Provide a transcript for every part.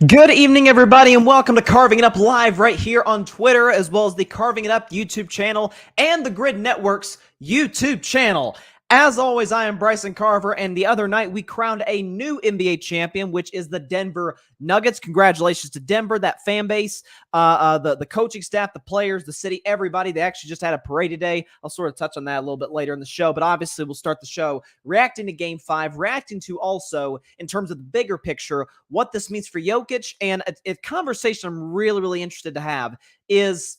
Good evening, everybody, and welcome to Carving It Up Live right here on Twitter, as well as the Carving It Up YouTube channel and the Grid Network's YouTube channel. As always, I am Bryson Carver, and the other night we crowned a new NBA champion, which is the Denver Nuggets. Congratulations to Denver, that fan base, the coaching staff, the players, the city, everybody. They actually just had a parade today. I'll sort of touch on that a little bit later in the show, but obviously we'll start the show reacting to Game 5, reacting to also, in terms of the bigger picture, what this means for Jokic, and a conversation I'm really interested to have is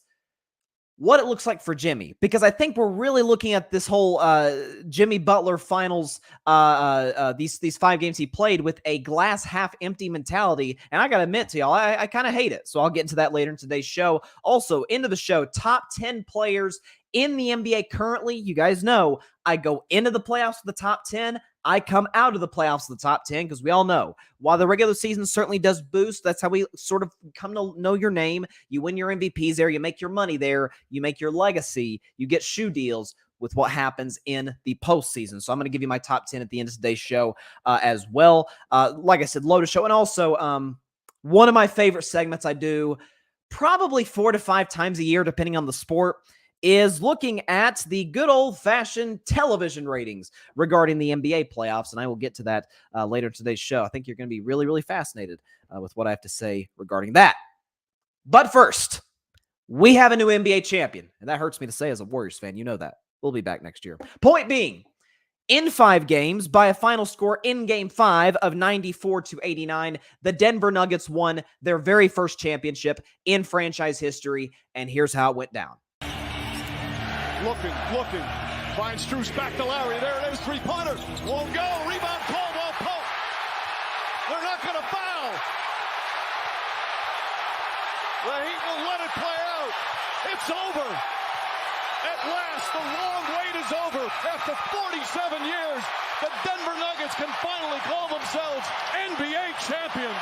what it looks like for Jimmy, because I think we're really looking at this whole Jimmy Butler finals, these 5 games he played with a glass half empty mentality. And I got to admit to y'all, I kind of hate it. So I'll get into that later in today's show. Also, into the show, top 10 players in the NBA currently. You guys know I go into the playoffs with the top 10. I come out of the playoffs with the top 10 because we all know while the regular season certainly does boost, that's how we sort of come to know your name. You win your MVPs there. You make your money there. You make your legacy. You get shoe deals with what happens in the postseason. So I'm going to give you my top 10 at the end of today's show as well. Like I said, loaded show. And also one of my favorite segments I do probably 4 to 5 times a year, depending on the sport, is looking at the good old-fashioned television ratings regarding the NBA playoffs, and I will get to that later in today's show. I think you're going to be really fascinated with what I have to say regarding that. But first, we have a new NBA champion, and that hurts me to say as a Warriors fan. You know that. We'll be back next year. Point being, in 5 games, by a final score in Game 5 of 94-89, the Denver Nuggets won their very first championship in franchise history, and here's how it went down. Looking. Finds Strus back to Larry. There it is. Three-pointer. Won't go. Rebound. Caldwell Pope. They're not going to foul. The Heat will let it play out. It's over. At last, the long wait is over. After 47 years, the Denver Nuggets can finally call themselves NBA champions.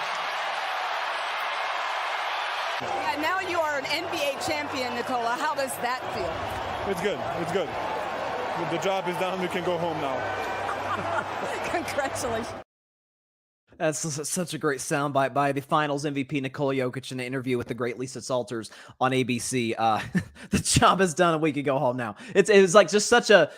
Yeah, now you are an NBA champion, Nikola. How does that feel? It's good. The job is done. We can go home now. Congratulations. That's such a great soundbite by the Finals MVP Nikola Jokic in an interview with the great Lisa Salters on ABC. The job is done and we can go home now. It was like just such a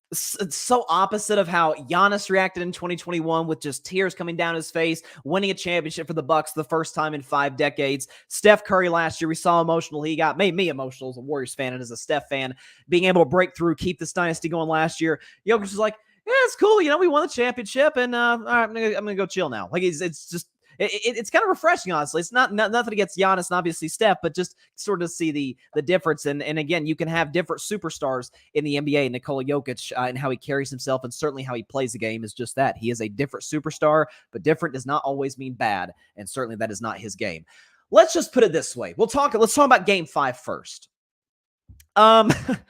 it's so opposite of how Giannis reacted in 2021 with just tears coming down his face, winning a championship for the Bucks the first time in 5 decades. Steph Curry last year, we saw how emotional he got. Made me emotional as a Warriors fan and as a Steph fan, being able to break through, keep this dynasty going last year. Jokic was like, yeah, it's cool. You know, we won the championship and all right, I'm gonna go chill now. Like it's just it's kind of refreshing, honestly. It's not nothing against Giannis and obviously Steph, but just sort of see the difference. And again, you can have different superstars in the NBA. Nikola Jokic and how he carries himself and certainly how he plays the game is just that. He is a different superstar, but different does not always mean bad. And certainly that is not his game. Let's just put it this way. Let's talk about Game 5 first. That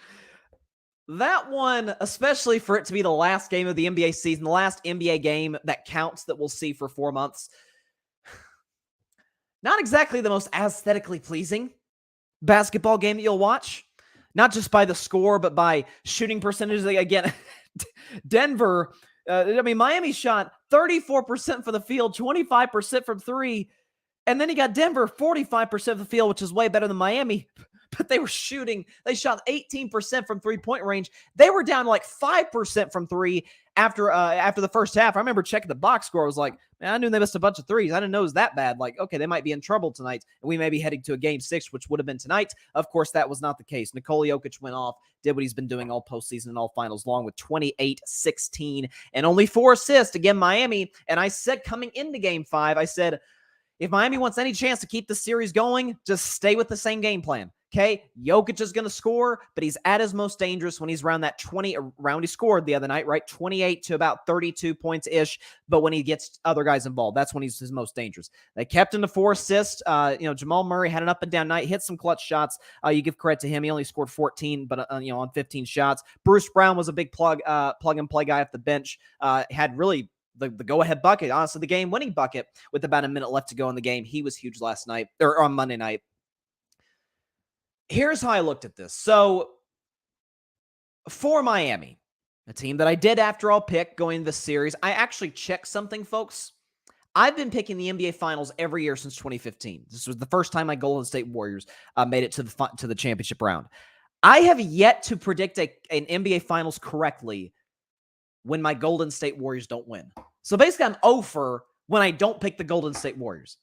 one, especially for it to be the last game of the NBA season, the last NBA game that counts that we'll see for 4 months, not exactly the most aesthetically pleasing basketball game that you'll watch. Not just by the score, but by shooting percentages. Again, Denver, Miami shot 34% from the field, 25% from 3. And then you got Denver, 45% of the field, which is way better than Miami. But they shot 18% from 3-point range. They were down like 5% from 3 after the first half. I remember checking the box score. I was like, man, I knew they missed a bunch of threes. I didn't know it was that bad. Like, okay, they might be in trouble tonight, and we may be heading to a Game 6, which would have been tonight. Of course, that was not the case. Nikola Jokic went off, did what he's been doing all postseason and all finals long with 28, 16, and only 4 assists. Again, Miami, and I said coming into Game 5, I said, if Miami wants any chance to keep the series going, just stay with the same game plan. Okay, Jokic is going to score, but he's at his most dangerous when he's around that 20 round he scored the other night, right? 28 to about 32 points-ish, but when he gets other guys involved, that's when he's his most dangerous. They kept him to 4 assists. Jamal Murray had an up-and-down night, hit some clutch shots. You give credit to him. He only scored 14, but on 15 shots. Bruce Brown was a big plug-and-play guy off the bench. Had really the go-ahead bucket, honestly, the game-winning bucket with about a minute left to go in the game. He was huge last night, or on Monday night. Here's how I looked at this. So, for Miami, a team that I did, after all, pick going into the series, I actually checked something, folks. I've been picking the NBA Finals every year since 2015. This was the first time my Golden State Warriors made it to the championship round. I have yet to predict an NBA Finals correctly when my Golden State Warriors don't win. So basically, I'm 0 for when I don't pick the Golden State Warriors.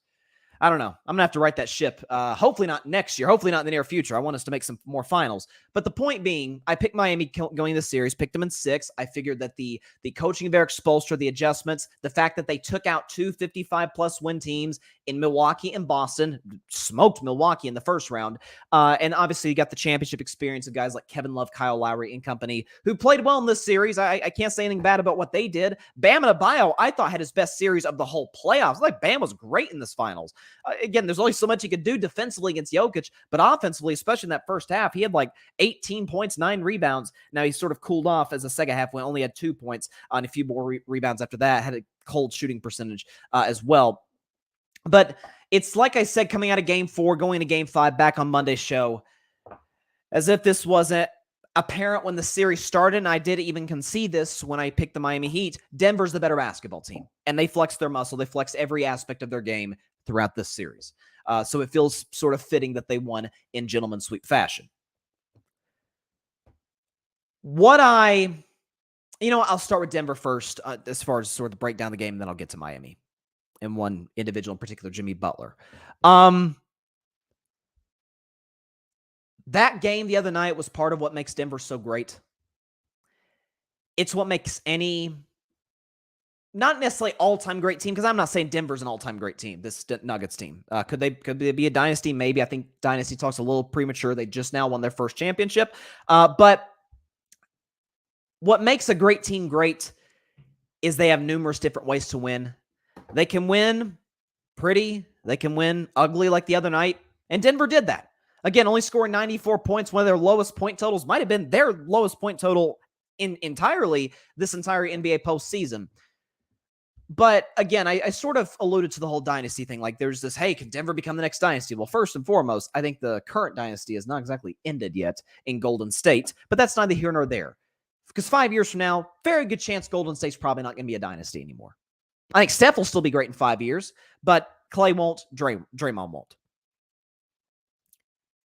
I don't know. I'm going to have to write that ship. Hopefully not next year. Hopefully not in the near future. I want us to make some more finals. But the point being, I picked Miami going into the series, picked them in 6. I figured that the coaching of Eric Spoelstra, the adjustments, the fact that they took out 2 55-plus win teams in Milwaukee and Boston, smoked Milwaukee in the first round. And obviously you got the championship experience of guys like Kevin Love, Kyle Lowry and company who played well in this series. I can't say anything bad about what they did. Bam Adebayo, I thought, had his best series of the whole playoffs. Like Bam was great in this finals. Again, there's only so much he could do defensively against Jokic, but offensively, especially in that first half, he had like 18 points, 9 rebounds. Now he sort of cooled off as the second half went, only had 2 points and a few more rebounds after that, had a cold shooting percentage as well. But it's like I said, coming out of game 4, going to game 5, back on Monday's show, as if this wasn't apparent when the series started, and I did even concede this when I picked the Miami Heat. Denver's the better basketball team, and they flex their muscle. They flex every aspect of their game throughout this series. So it feels sort of fitting that they won in gentleman's sweep fashion. I'll start with Denver first as far as sort of break down the game, and then I'll get to Miami and one individual in particular, Jimmy Butler. That game the other night was part of what makes Denver so great. It's what makes any, not necessarily all-time great team, because I'm not saying Denver's an all-time great team, this Nuggets team. Could they be a dynasty? Maybe. I think dynasty talk's a little premature. They just now won their first championship. But what makes a great team great is they have numerous different ways to win. They can win pretty. They can win ugly like the other night. And Denver did that. Again, only scoring 94 points. One of their lowest point totals might have been their lowest point total entirely this entire NBA postseason. But again, I sort of alluded to the whole dynasty thing. Like there's this, hey, can Denver become the next dynasty? Well, first and foremost, I think the current dynasty has not exactly ended yet in Golden State, but that's neither here nor there. Because 5 years from now, very good chance Golden State's probably not going to be a dynasty anymore. I think Steph will still be great in 5 years, but Clay won't, Draymond won't.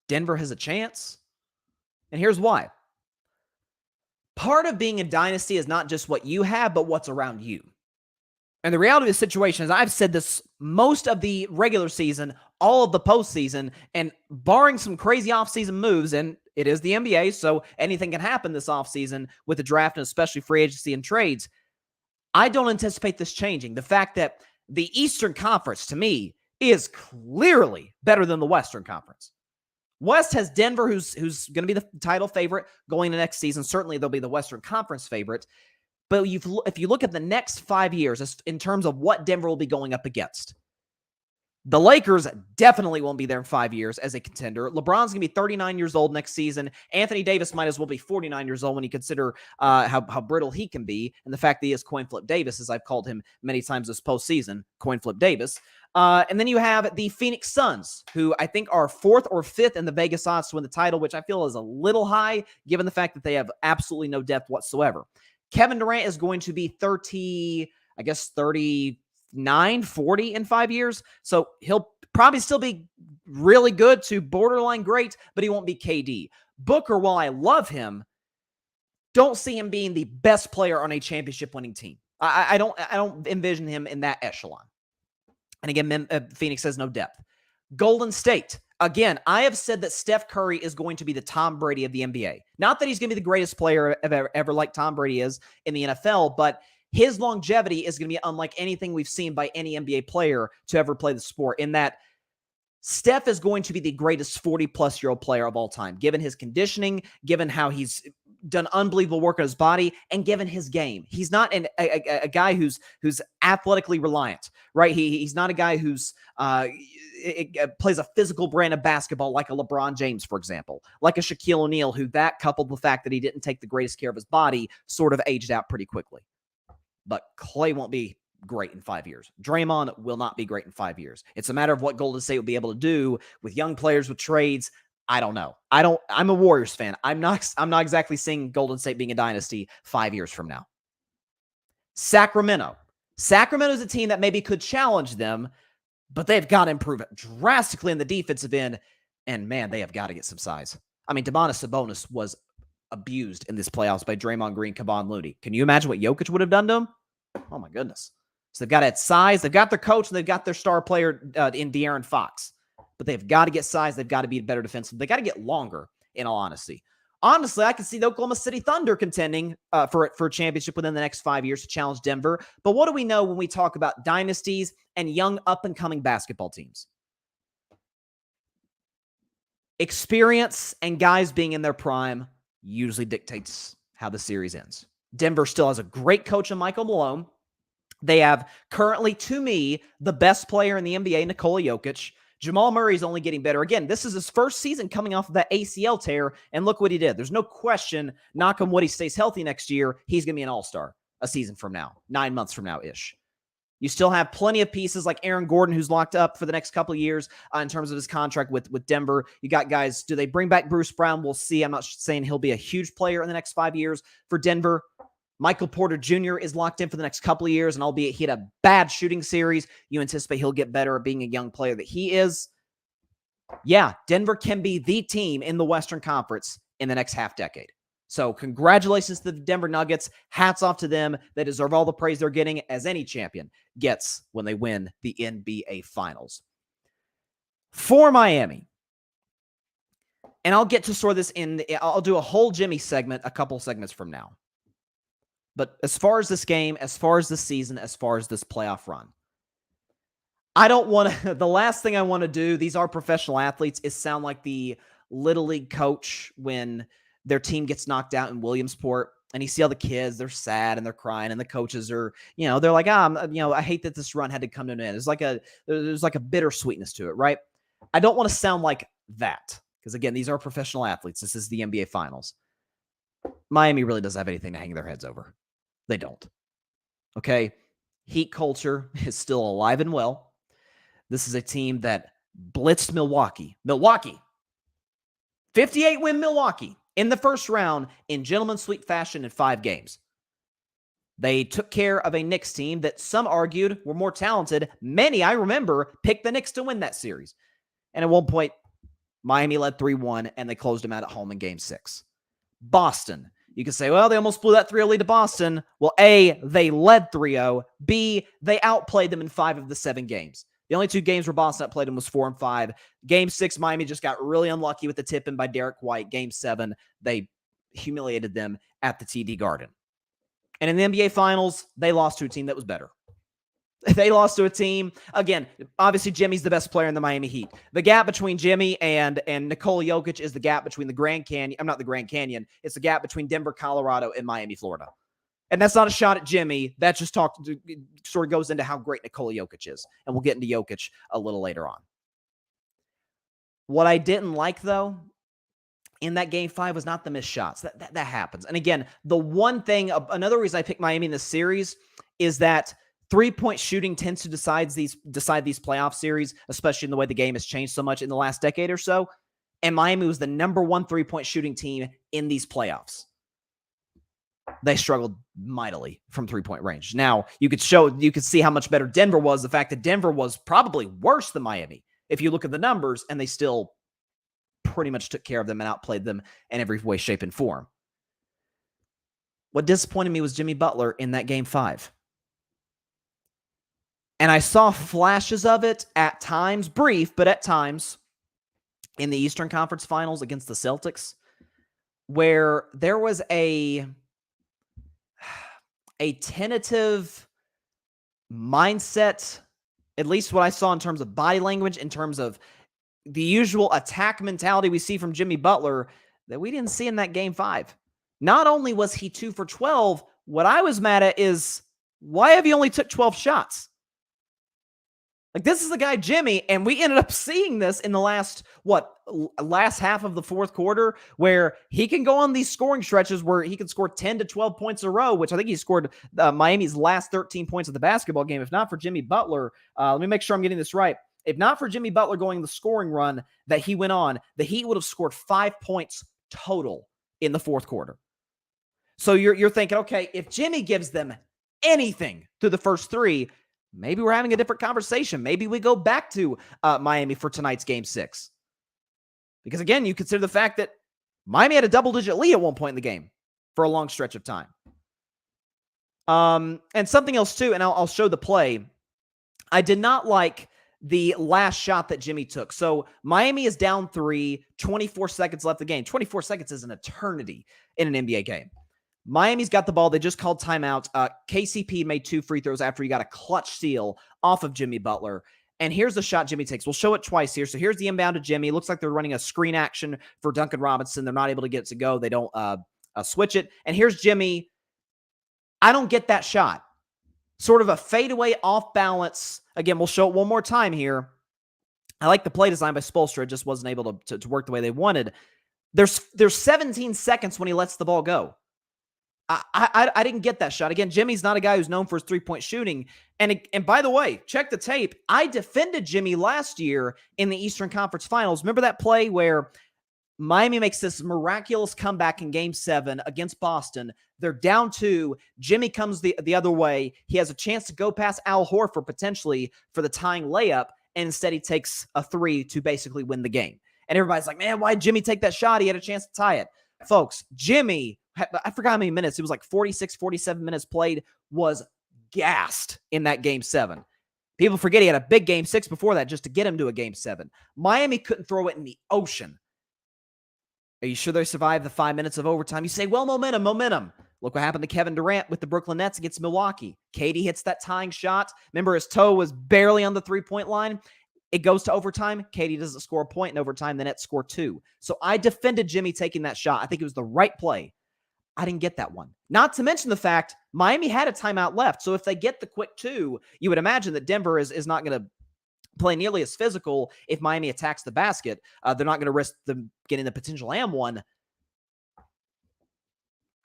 Denver has a chance, and here's why. Part of being a dynasty is not just what you have, but what's around you. And the reality of the situation is, I've said this most of the regular season, all of the postseason, and barring some crazy offseason moves, and it is the NBA, so anything can happen this offseason with the draft and especially free agency and trades. I don't anticipate this changing. The fact that the Eastern Conference, to me, is clearly better than the Western Conference. West has Denver, who's going to be the title favorite going into next season. Certainly, they'll be the Western Conference favorite. But if you look at the next 5 years in terms of what Denver will be going up against, the Lakers definitely won't be there in 5 years as a contender. LeBron's going to be 39 years old next season. Anthony Davis might as well be 49 years old when you consider how brittle he can be, and the fact that he is Coin Flip Davis, as I've called him many times this postseason, Coin Flip Davis. And then you have the Phoenix Suns, who I think are 4th or 5th in the Vegas odds to win the title, which I feel is a little high given the fact that they have absolutely no depth whatsoever. Kevin Durant is going to be 39, 40 in 5 years. So he'll probably still be really good to borderline great, but he won't be KD. Booker, while I love him, don't see him being the best player on a championship winning team. I don't envision him in that echelon. And again, Phoenix has no depth. Golden State. Again, I have said that Steph Curry is going to be the Tom Brady of the NBA. Not that he's going to be the greatest player ever like Tom Brady is in the NFL, but his longevity is going to be unlike anything we've seen by any NBA player to ever play the sport, in that Steph is going to be the greatest 40-plus-year-old player of all time, given his conditioning, given how he's done unbelievable work on his body, and given his game. He's not a guy who's athletically reliant, right? He's not a guy who's plays a physical brand of basketball like a LeBron James, for example, like a Shaquille O'Neal, who that coupled with the fact that he didn't take the greatest care of his body sort of aged out pretty quickly. But Clay won't be great in 5 years. Draymond will not be great in 5 years. It's a matter of what Golden State will be able to do with young players, with trades. I don't know. I'm a Warriors fan. I'm not exactly seeing Golden State being a dynasty 5 years from now. Sacramento. Sacramento's a team that maybe could challenge them, but they've got to improve drastically in the defensive end. And man, they have got to get some size. I mean, Domantas Sabonis was abused in this playoffs by Draymond Green, Kevon Looney. Can you imagine what Jokic would have done to him? Oh my goodness. So they've got to add size. They've got their coach and they've got their star player in De'Aaron Fox. But they've got to get size. They've got to be better defensive. They got to get longer, in all honesty. Honestly, I can see the Oklahoma City Thunder contending for a championship within the next 5 years to challenge Denver. But what do we know when we talk about dynasties and young up-and-coming basketball teams? Experience and guys being in their prime usually dictates how the series ends. Denver still has a great coach in Michael Malone. They have currently, to me, the best player in the NBA, Nikola Jokic. Jamal Murray is only getting better. Again, this is his first season coming off of that ACL tear, and look what he did. There's no question, knock on wood, he stays healthy next year, he's going to be an all-star a season from now, 9 months from now-ish. You still have plenty of pieces like Aaron Gordon, who's locked up for the next couple of years in terms of his contract with Denver. You got guys, do they bring back Bruce Brown? We'll see. I'm not saying he'll be a huge player in the next 5 years for Denver. Michael Porter Jr. is locked in for the next couple of years, and albeit he had a bad shooting series, you anticipate he'll get better at being a young player that he is. Yeah, Denver can be the team in the Western Conference in the next half decade. So congratulations to the Denver Nuggets. Hats off to them. They deserve all the praise they're getting, as any champion gets when they win the NBA Finals. For Miami, and I'll get to sort of this I'll do a whole Jimmy segment a couple segments from now. But as far as this game, as far as this season, as far as this playoff run, I don't want to, the last thing I want to do, these are professional athletes, is sound like the Little League coach when their team gets knocked out in Williamsport and you see all the kids, they're sad and they're crying and the coaches are, they're like, I hate that this run had to come to an end. There's like a bittersweetness to it, right? I don't want to sound like that because, again, these are professional athletes. This is the NBA Finals. Miami really doesn't have anything to hang their heads over. They don't. Okay? Heat culture is still alive and well. This is a team that blitzed Milwaukee. 58-win Milwaukee in the first round in gentleman's sweep fashion in 5 games. They took care of a Knicks team that some argued were more talented. Many, I remember, picked the Knicks to win that series. And at one point, Miami led 3-1, and they closed them out at home in Game 6. Boston. You can say, well, they almost blew that 3-0 lead to Boston. Well, A, they led 3-0. B, they outplayed them in 5 of the 7 games. The only 2 games where Boston outplayed them was 4-5. Game 6, Miami just got really unlucky with the tip-in by Derek White. Game 7, they humiliated them at the TD Garden. And in the NBA Finals, they lost to a team that was better. They lost to a team, again, obviously Jimmy's the best player in the Miami Heat. The gap between Jimmy and Nikola Jokic is the gap between the Grand Canyon. I'm not the Grand Canyon. It's the gap between Denver, Colorado, and Miami, Florida. And that's not a shot at Jimmy. That just sort of goes into how great Nikola Jokic is. And we'll get into Jokic a little later on. What I didn't like, though, in that Game 5 was not the missed shots. That happens. And again, the one thing, another reason I picked Miami in this series is that three-point shooting tends to decide these playoff series, especially in the way the game has changed so much in the last decade or so. And Miami was the number 1 three-point shooting team in these playoffs. They struggled mightily from three-point range. Now, you could see how much better Denver was. The fact that Denver was probably worse than Miami, if you look at the numbers, and they still pretty much took care of them and outplayed them in every way, shape, and form. What disappointed me was Jimmy Butler in that Game 5. And I saw flashes of it at times, brief, but at times, in the Eastern Conference Finals against the Celtics, where there was a tentative mindset, at least what I saw in terms of body language, in terms of the usual attack mentality we see from Jimmy Butler, that we didn't see in that Game 5. Not only was he 2 for 12, what I was mad at is, why have you only took 12 shots? Like, this is the guy, Jimmy, and we ended up seeing this in the last half of the fourth quarter, where he can go on these scoring stretches where he can score 10 to 12 points a row, which I think he scored Miami's last 13 points of the basketball game. If not for Jimmy Butler, let me make sure I'm getting this right. If not for Jimmy Butler going the scoring run that he went on, the Heat would have scored 5 points total in the fourth quarter. So you're thinking, okay, if Jimmy gives them anything through the first three, maybe we're having a different conversation. Maybe we go back to Miami for tonight's Game 6. Because again, you consider the fact that Miami had a double-digit lead at one point in the game for a long stretch of time. And something else too, and I'll show the play. I did not like the last shot that Jimmy took. So Miami is down 3, 24 seconds left in the game. 24 seconds is an eternity in an NBA game. Miami's got the ball. They just called timeout. KCP made 2 free throws after he got a clutch steal off of Jimmy Butler. And here's the shot Jimmy takes. We'll show it twice here. So here's the inbound to Jimmy. It looks like they're running a screen action for Duncan Robinson. They're not able to get it to go. They don't switch it. And here's Jimmy. I don't get that shot. Sort of a fadeaway off balance. Again, we'll show it one more time here. I like the play design by Spoelstra. It just wasn't able to work the way they wanted. There's 17 seconds when he lets the ball go. I didn't get that shot. Again, Jimmy's not a guy who's known for his three-point shooting. And by the way, check the tape. I defended Jimmy last year in the Eastern Conference Finals. Remember that play where Miami makes this miraculous comeback in Game 7 against Boston? They're down 2. Jimmy comes the other way. He has a chance to go past Al Horford potentially for the tying layup, and instead he takes a 3 to basically win the game. And everybody's like, man, why did Jimmy take that shot? He had a chance to tie it. Folks, Jimmy, I forgot how many minutes. It was like 46, 47 minutes played, was gassed in that Game 7. People forget he had a big Game 6 before that just to get him to a Game 7. Miami couldn't throw it in the ocean. Are you sure they survived the 5 minutes of overtime? You say, well, momentum. Look what happened to Kevin Durant with the Brooklyn Nets against Milwaukee. KD hits that tying shot. Remember, his toe was barely on the three-point line. It goes to overtime. KD doesn't score a point in overtime. The Nets score 2. So I defended Jimmy taking that shot. I think it was the right play. I didn't get that one. Not to mention the fact Miami had a timeout left. So if they get the quick 2, you would imagine that Denver is not going to play nearly as physical if Miami attacks the basket. They're not going to risk them getting the potential and 1.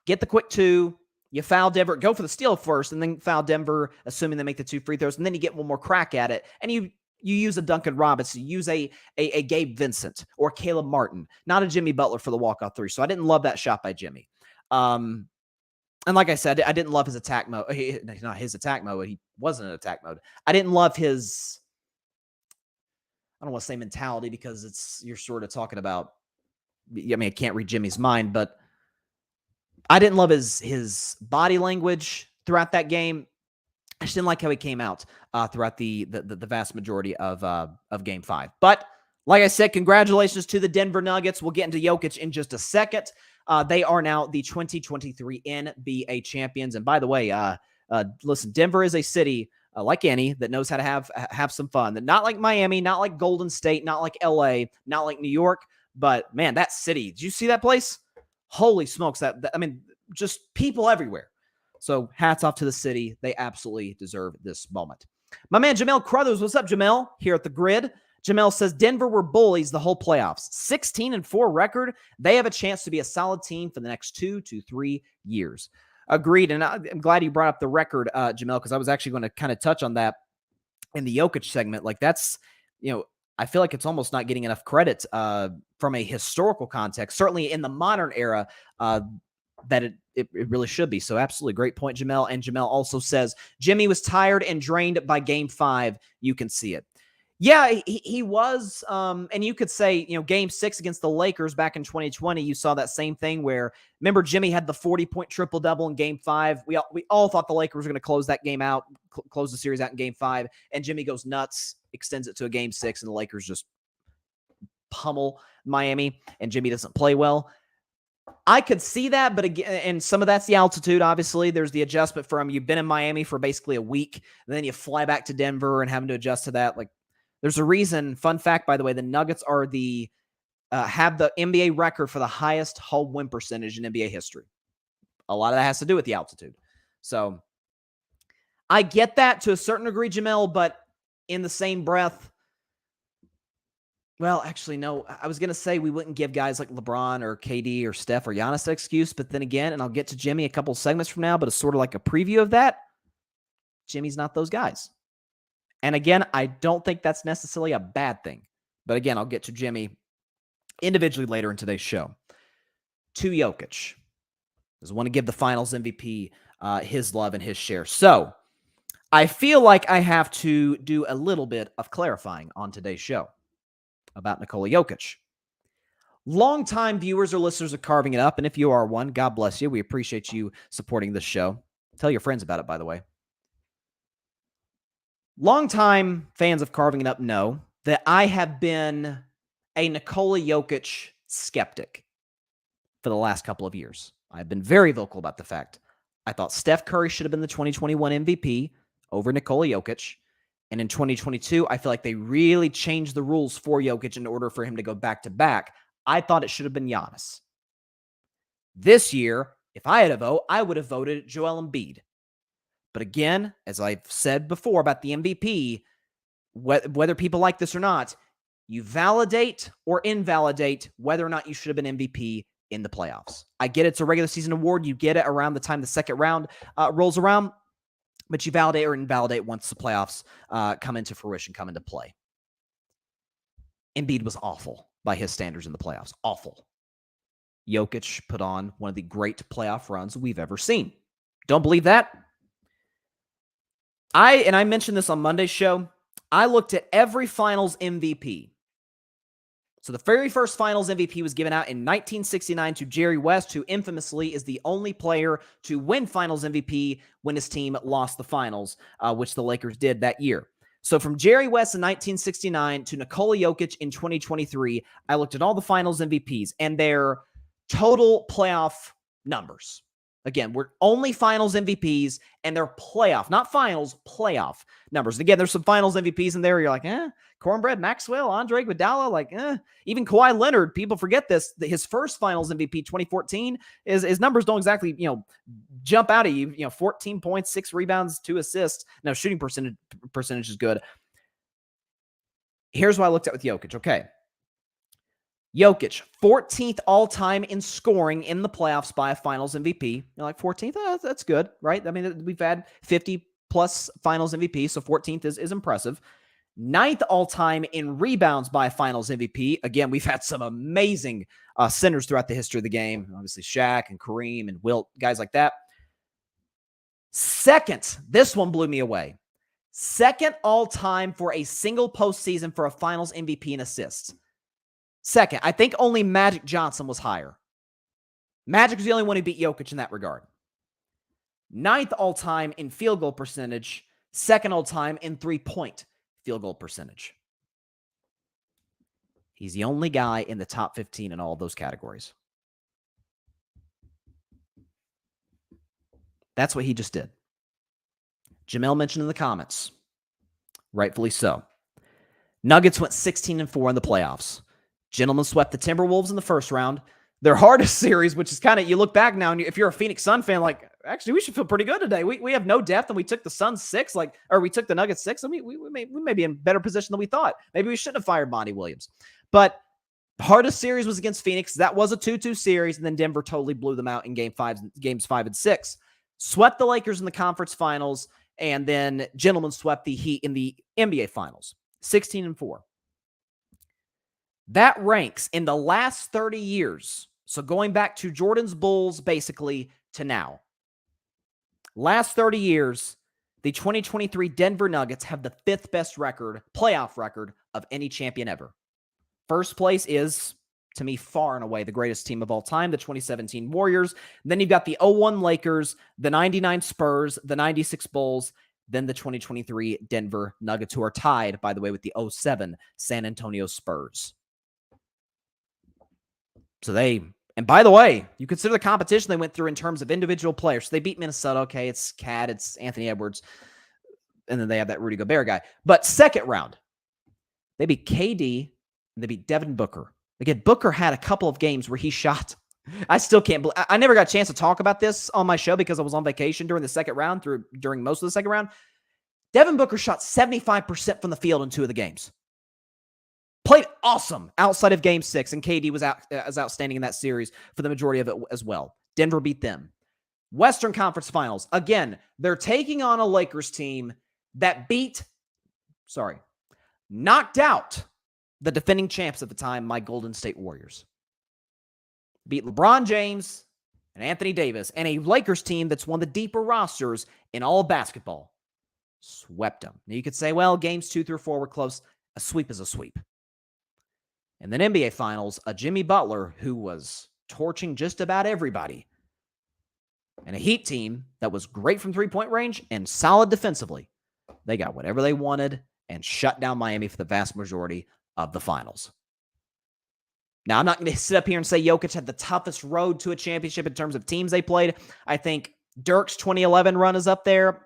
Get the quick 2. You foul Denver. Go for the steal first and then foul Denver, assuming they make the 2 free throws. And then you get one more crack at it. And you use a Duncan Robinson. You use a Gabe Vincent or Caleb Martin, not a Jimmy Butler for the walk-off 3. So I didn't love that shot by Jimmy. And like I said, I didn't love his attack mode. Not his attack mode. He wasn't in attack mode. I didn't love his, I don't want to say mentality because you're sort of talking about, I mean, I can't read Jimmy's mind, but I didn't love his body language throughout that game. I just didn't like how he came out throughout the vast majority of Game 5. But like I said, congratulations to the Denver Nuggets. We'll get into Jokic in just a second. They are now the 2023 NBA champions. And by the way, listen, Denver is a city like any that knows how to have some fun. That not like Miami, not like Golden State, not like LA, not like New York, but man, that city. Did you see that place? Holy smokes! I mean, just people everywhere. So hats off to the city. They absolutely deserve this moment. My man Jamel Crothers, what's up, Jamel? Here at the Grid. Jamel says Denver were bullies the whole playoffs. 16-4 record. They have a chance to be a solid team for the next 2 to 3 years. Agreed. And I'm glad you brought up the record, Jamel, because I was actually going to kind of touch on that in the Jokic segment. Like that's, I feel like it's almost not getting enough credit from a historical context, certainly in the modern era, that it really should be. So absolutely great point, Jamel. And Jamel also says Jimmy was tired and drained by Game 5. You can see it. Yeah, he was. And you could say, Game 6 against the Lakers back in 2020, you saw that same thing where, remember, Jimmy had the 40-point triple-double in Game 5. We all thought the Lakers were going to close that game out, close the series out in Game 5, and Jimmy goes nuts, extends it to a Game 6, and the Lakers just pummel Miami, and Jimmy doesn't play well. I could see that, but again, and some of that's the altitude, obviously. There's the adjustment from you've been in Miami for basically a week, and then you fly back to Denver and having to adjust to that. Like, there's a reason, fun fact, by the way, the Nuggets are have the NBA record for the highest home win percentage in NBA history. A lot of that has to do with the altitude. So I get that to a certain degree, Jamel, but in the same breath, well, actually, no, I was going to say we wouldn't give guys like LeBron or KD or Steph or Giannis an excuse, but then again, and I'll get to Jimmy a couple segments from now, but it's sort of like a preview of that. Jimmy's not those guys. And again, I don't think that's necessarily a bad thing. But again, I'll get to Jimmy individually later in today's show. To Jokic. I want to give the finals MVP his love and his share. So I feel like I have to do a little bit of clarifying on today's show about Nikola Jokic. Longtime viewers or listeners of Carving It Up, and if you are one, God bless you. We appreciate you supporting this show. Tell your friends about it, by the way. Longtime fans of Carving It Up know that I have been a Nikola Jokic skeptic for the last couple of years. I've been very vocal about the fact I thought Steph Curry should have been the 2021 MVP over Nikola Jokic. And in 2022, I feel like they really changed the rules for Jokic in order for him to go back-to-back. I thought it should have been Giannis. This year, if I had a vote, I would have voted Joel Embiid. But again, as I've said before about the MVP, whether people like this or not, you validate or invalidate whether or not you should have been MVP in the playoffs. I get it's a regular season award. You get it around the time the second round rolls around, but you validate or invalidate once the playoffs come into fruition, come into play. Embiid was awful by his standards in the playoffs. Awful. Jokic put on one of the great playoff runs we've ever seen. Don't believe that? I mentioned this on Monday's show. I looked at every finals MVP. So the very first finals MVP was given out in 1969 to Jerry West, who infamously is the only player to win finals MVP when his team lost the finals, which the Lakers did that year. So from Jerry West in 1969 to Nikola Jokic in 2023, I looked at all the finals MVPs and their total playoff numbers. Again, we're only finals MVPs and they're playoff, not finals, playoff numbers. Again, there's some finals MVPs in there. You're like, Cornbread, Maxwell, Andre Iguodala, even Kawhi Leonard. People forget this. His first finals MVP, 2014, his numbers don't exactly, jump out at you. 14 points, 6 rebounds, 2 assists. Now, shooting percentage is good. Here's what I looked at with Jokic. Okay. Jokic, 14th all-time in scoring in the playoffs by a finals MVP. You're like, 14th? That's good, right? I mean, we've had 50-plus finals MVP, so 14th is impressive. 9th all-time in rebounds by a finals MVP. Again, we've had some amazing centers throughout the history of the game. Obviously, Shaq and Kareem and Wilt, guys like that. Second, this one blew me away. Second all-time for a single postseason for a finals MVP in assists. Second, I think only Magic Johnson was higher. Magic was the only one who beat Jokic in that regard. 9th all-time in field goal percentage. 2nd all-time in three-point field goal percentage. He's the only guy in the top 15 in all of those categories. That's what he just did. Jamel mentioned in the comments. Rightfully so. Nuggets went 16-4 in the playoffs. Gentlemen swept the Timberwolves in the first round. Their hardest series, which is kind of, you look back now, and if you're a Phoenix Sun fan, like, actually, we should feel pretty good today. We have no depth, and we took the Suns 6, or we took the Nuggets 6, and we may be in better position than we thought. Maybe we shouldn't have fired Monty Williams. But the hardest series was against Phoenix. That was a 2-2 series, and then Denver totally blew them out in games 5 and 6. Swept the Lakers in the conference finals, and then gentlemen swept the Heat in the NBA finals. 16-4. That ranks in the last 30 years. So going back to Jordan's Bulls, basically, to now. Last 30 years, the 2023 Denver Nuggets have the 5th best playoff record of any champion ever. First place is, to me, far and away the greatest team of all time, the 2017 Warriors. Then you've got the 01 Lakers, the 99 Spurs, the 96 Bulls, then the 2023 Denver Nuggets, who are tied, by the way, with the 07 San Antonio Spurs. So and by the way, you consider the competition they went through in terms of individual players. So they beat Minnesota. Okay, it's Cat, it's Anthony Edwards, and then they have that Rudy Gobert guy. But second round, they beat KD, and they beat Devin Booker. Again, Booker had a couple of games where he shot. I still can't believe. I never got a chance to talk about this on my show because I was on vacation during the second round, during most of the second round. Devin Booker shot 75% from the field in 2 of the games. Played awesome outside of Game 6, and KD was outstanding in that series for the majority of it as well. Denver beat them. Western Conference Finals. Again, they're taking on a Lakers team that knocked out the defending champs at the time, my Golden State Warriors. Beat LeBron James and Anthony Davis and a Lakers team that's one of the deeper rosters in all of basketball swept them. Now you could say, well, games 2 through 4 were close. A sweep is a sweep. And then NBA Finals, a Jimmy Butler who was torching just about everybody, and a Heat team that was great from three-point range and solid defensively. They got whatever they wanted and shut down Miami for the vast majority of the finals. Now, I'm not going to sit up here and say Jokic had the toughest road to a championship in terms of teams they played. I think Dirk's 2011 run is up there.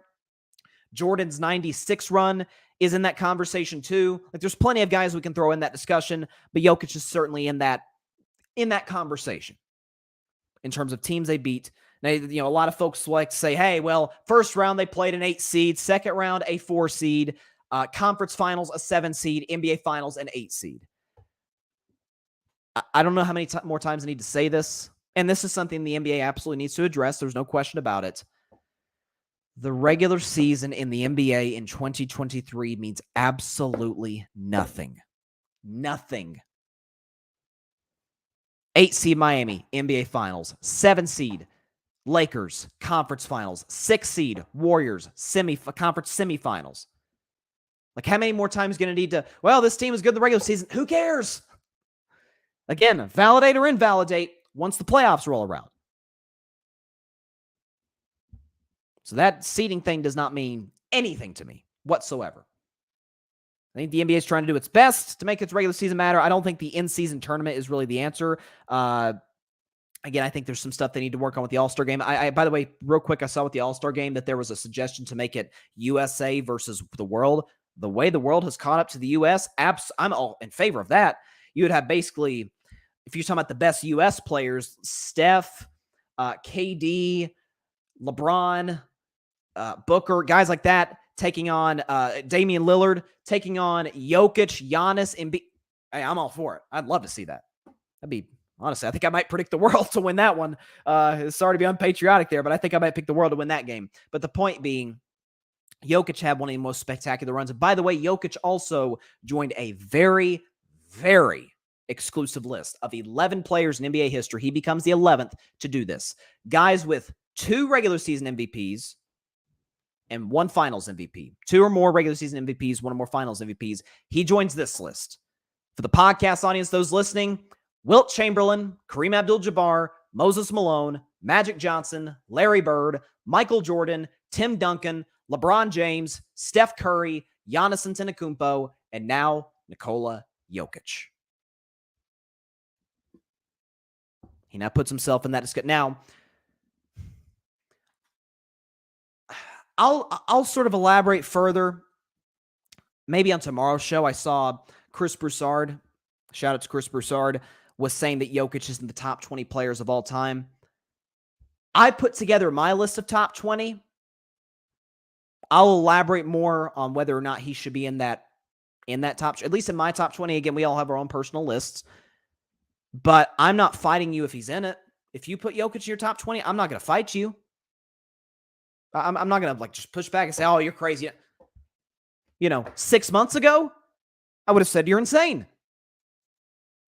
Jordan's 96 run is in that conversation too. Like, there's plenty of guys we can throw in that discussion, but Jokic is certainly in that conversation in terms of teams they beat. Now, a lot of folks like to say, hey, well, first round they played an 8 seed, second round a 4 seed, conference finals a 7 seed, NBA finals an 8 seed. I don't know how many more times I need to say this, and this is something the NBA absolutely needs to address. There's no question about it. The regular season in the NBA in 2023 means absolutely nothing. Nothing. 8 seed Miami, NBA Finals. 7 seed Lakers, Conference Finals. 6 seed Warriors, Conference Semifinals. Like, how many more times going to need to, well, this team is good in the regular season. Who cares? Again, validate or invalidate once the playoffs roll around. So that seeding thing does not mean anything to me whatsoever. I think the NBA is trying to do its best to make its regular season matter. I don't think the in-season tournament is really the answer. Again, I think there's some stuff they need to work on with the All-Star game. By the way, real quick, I saw with the All-Star game that there was a suggestion to make it USA versus the world. The way the world has caught up to the U.S., I'm all in favor of that. You would have basically, if you're talking about the best U.S. players, Steph, KD, LeBron, Booker, guys like that, taking on Damian Lillard, taking on Jokic, Giannis, and hey, I'm all for it. I'd love to see that. That'd be, honestly, I think I might predict the world to win that one. Sorry to be unpatriotic there, but I think I might pick the world to win that game. But the point being, Jokic had one of the most spectacular runs. And by the way, Jokic also joined a very, very exclusive list of 11 players in NBA history. He becomes the 11th to do this. Guys with 2 regular season MVPs and 1 finals MVP. 2 or more regular season MVPs, 1 or more finals MVPs. He joins this list. For the podcast audience, those listening, Wilt Chamberlain, Kareem Abdul-Jabbar, Moses Malone, Magic Johnson, Larry Bird, Michael Jordan, Tim Duncan, LeBron James, Steph Curry, Giannis Antetokounmpo, and now Nikola Jokic. He now puts himself in that discussion. Now, I'll sort of elaborate further. Maybe on tomorrow's show, I saw Chris Broussard, shout out to Chris Broussard, was saying that Jokic is in the top 20 players of all time. I put together my list of top 20. I'll elaborate more on whether or not he should be in that top, at least in my top 20. Again, we all have our own personal lists, but I'm not fighting you if he's in it. If you put Jokic in your top 20, I'm not going to fight you. I'm not going to just push back and say, oh, you're crazy. 6 months ago, I would have said you're insane.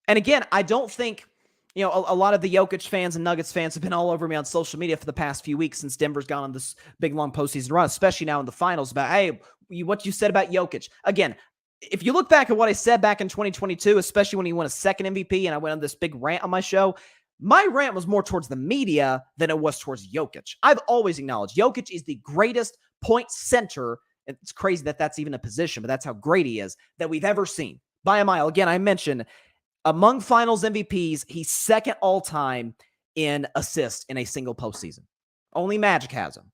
And again, I don't think, a lot of the Jokic fans and Nuggets fans have been all over me on social media for the past few weeks since Denver's gone on this big, long postseason run, especially now in the finals, about, hey, what you said about Jokic. Again, if you look back at what I said back in 2022, especially when he won a second MVP and I went on this big rant on my show, my rant was more towards the media than it was towards Jokic. I've always acknowledged Jokic is the greatest point center. It's crazy that that's even a position, but that's how great he is, that we've ever seen by a mile. Again, I mentioned among finals MVPs, he's second all time in assists in a single postseason. Only Magic has him.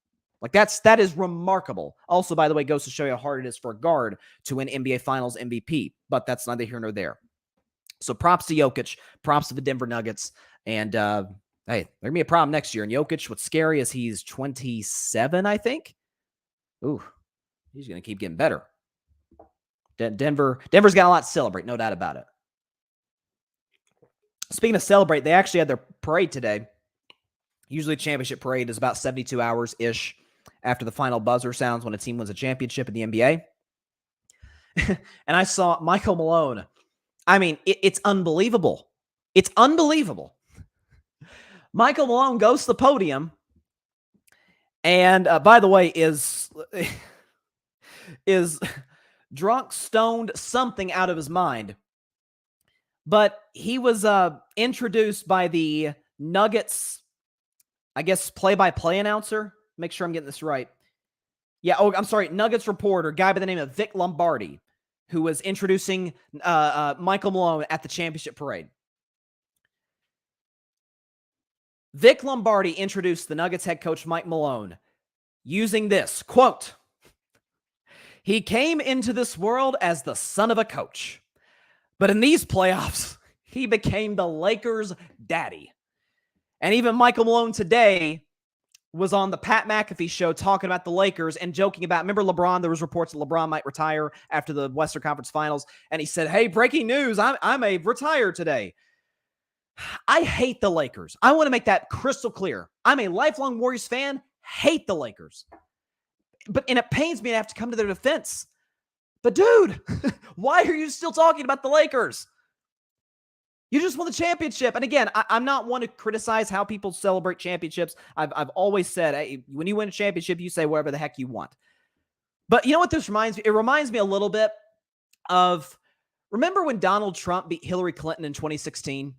That is remarkable. Also, by the way, goes to show you how hard it is for a guard to win NBA Finals MVP, but that's neither here nor there. So props to Jokic, props to the Denver Nuggets, and hey, there's gonna be a problem next year. And Jokic, what's scary is he's 27, I think. Ooh, he's gonna keep getting better. Denver's got a lot to celebrate, no doubt about it. Speaking of celebrate, they actually had their parade today. Usually a championship parade is about 72 hours-ish after the final buzzer sounds when a team wins a championship in the NBA. And I saw Michael Malone. I mean, it's unbelievable. It's unbelievable. Michael Malone goes to the podium and, by the way, is drunk, stoned, something out of his mind. But he was introduced by the Nuggets, I guess, play-by-play announcer. Make sure I'm getting this right. Yeah, I'm sorry, Nuggets reporter, guy by the name of Vic Lombardi, who was introducing Michael Malone at the championship parade. Vic Lombardi introduced the Nuggets head coach Mike Malone using this, quote, "He came into this world as the son of a coach. But in these playoffs, he became the Lakers' daddy." And even Michael Malone today was on the Pat McAfee show talking about the Lakers and joking about, remember LeBron? There was reports that LeBron might retire after the Western Conference Finals. And he said, "Hey, breaking news, I'm a retire today." I hate the Lakers. I want to make that crystal clear. I'm a lifelong Warriors fan, hate the Lakers. And it pains me to have to come to their defense. But dude, why are you still talking about the Lakers? You just won the championship. And again, I'm not one to criticize how people celebrate championships. I've always said, hey, when you win a championship, you say whatever the heck you want. But you know what this reminds me? It reminds me a little bit of, remember when Donald Trump beat Hillary Clinton in 2016?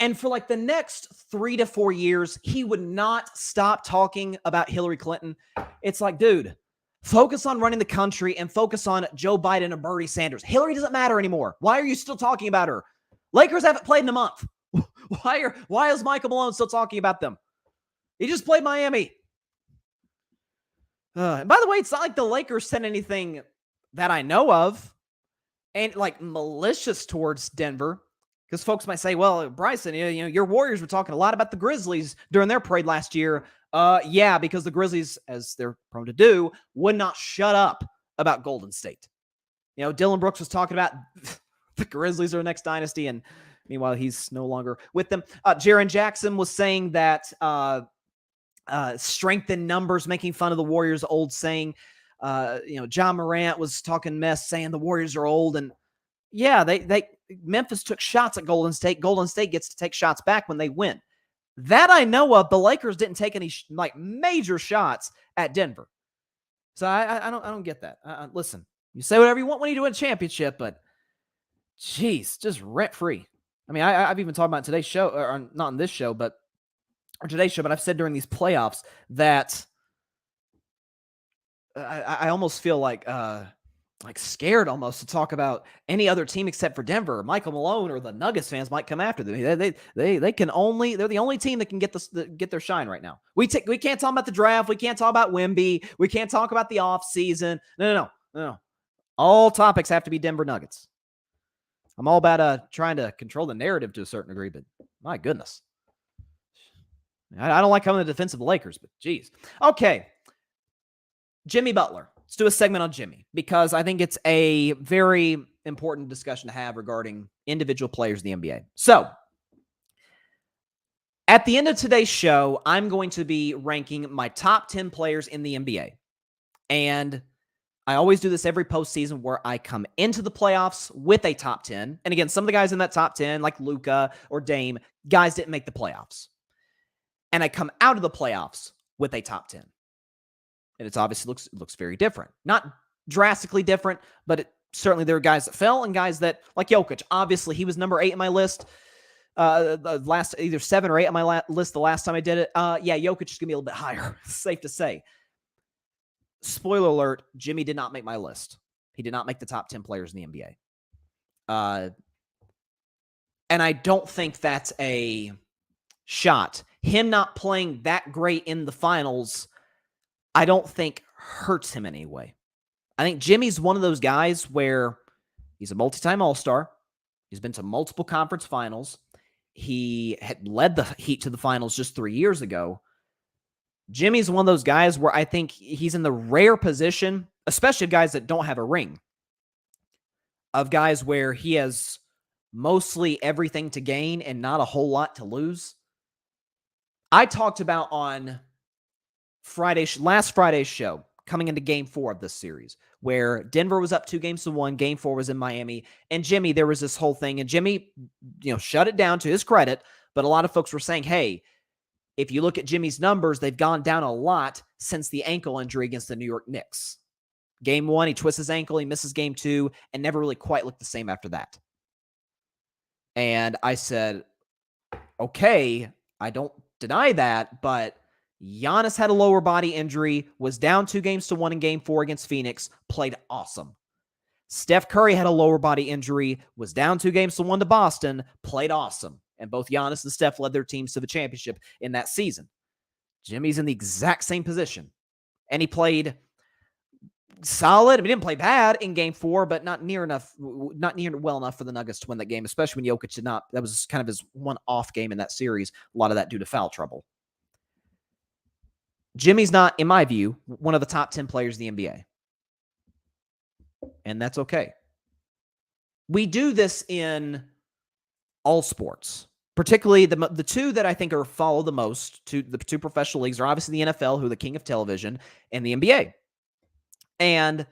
And for like the next 3 to 4 years, he would not stop talking about Hillary Clinton. It's like, dude, focus on running the country and focus on Joe Biden and Bernie Sanders. Hillary doesn't matter anymore. Why are you still talking about her? Lakers haven't played in a month. Why is Michael Malone still talking about them? He just played Miami. And by the way, it's not like the Lakers sent anything that I know of and like malicious towards Denver. Because folks might say, well, Bryson, your Warriors were talking a lot about the Grizzlies during their parade last year. Yeah, because the Grizzlies, as they're prone to do, would not shut up about Golden State. Dylan Brooks was talking about the Grizzlies are the next dynasty, and meanwhile, he's no longer with them. Jaren Jackson was saying that strength in numbers, making fun of the Warriors' old saying. John Morant was talking mess, saying the Warriors are old, and yeah, Memphis took shots at Golden State. Golden State gets to take shots back when they win. That I know of. The Lakers didn't take any major shots at Denver. So I don't get that. Listen, you say whatever you want when you win a championship, but geez, just rent free. I mean, I've even talked about today's show, or not on this show, but today's show. But I've said during these playoffs that I almost feel like scared almost to talk about any other team except for Denver. Michael Malone or the Nuggets fans might come after them. They can only, they're the only team that can get their shine right now. We can't talk about the draft. We can't talk about Wemby. We can't talk about the off season. No. All topics have to be Denver Nuggets. I'm all about trying to control the narrative to a certain degree, but my goodness. I don't like coming to the defense of the Lakers, but geez. Okay. Jimmy Butler. Let's do a segment on Jimmy because I think it's a very important discussion to have regarding individual players in the NBA. So, at the end of today's show, I'm going to be ranking my top 10 players in the NBA. And I always do this every postseason where I come into the playoffs with a top 10. And again, some of the guys in that top 10, like Luka or Dame, guys didn't make the playoffs. And I come out of the playoffs with a top 10. And it's obviously looks very different. Not drastically different, but certainly there are guys that fell and guys that, like Jokic, obviously he was number 8 in my list. The last, either 7 or 8 on my list the last time I did it. Yeah, Jokic is going to be a little bit higher. Safe to say. Spoiler alert, Jimmy did not make my list. He did not make the top 10 players in the NBA. And I don't think that's a shot. Him not playing that great in the finals, I don't think hurts him anyway. I think Jimmy's one of those guys where he's a multi-time All-Star. He's been to multiple conference finals. He had led the Heat to the finals just 3 years ago. Jimmy's one of those guys where I think he's in the rare position, especially guys that don't have a ring, of guys where he has mostly everything to gain and not a whole lot to lose. I talked about on last Friday's show, coming into Game 4 of this series, where Denver was up 2-1. Game 4 was in Miami. And Jimmy, there was this whole thing. And Jimmy, shut it down to his credit. But a lot of folks were saying, hey, If you look at Jimmy's numbers, they've gone down a lot since the ankle injury against the New York Knicks. Game 1, he twists his ankle, he misses game 2, and never really quite looked the same after that. And I said, okay, I don't deny that, but Giannis had a lower body injury, was down 2-1 in game 4 against Phoenix, played awesome. Steph Curry had a lower body injury, was down 2-1 to Boston, played awesome. And both Giannis and Steph led their teams to the championship in that season. Jimmy's in the exact same position. And he played solid. I mean, he didn't play bad in game 4, but not near well enough for the Nuggets to win that game, especially when Jokic did not. That was kind of his one off game in that series. A lot of that due to foul trouble. Jimmy's not, in my view, one of the top 10 players in the NBA. And that's okay. We do this in all sports, particularly the two that I think are followed the most. The two professional leagues are obviously the NFL, who are the king of television, and the NBA. And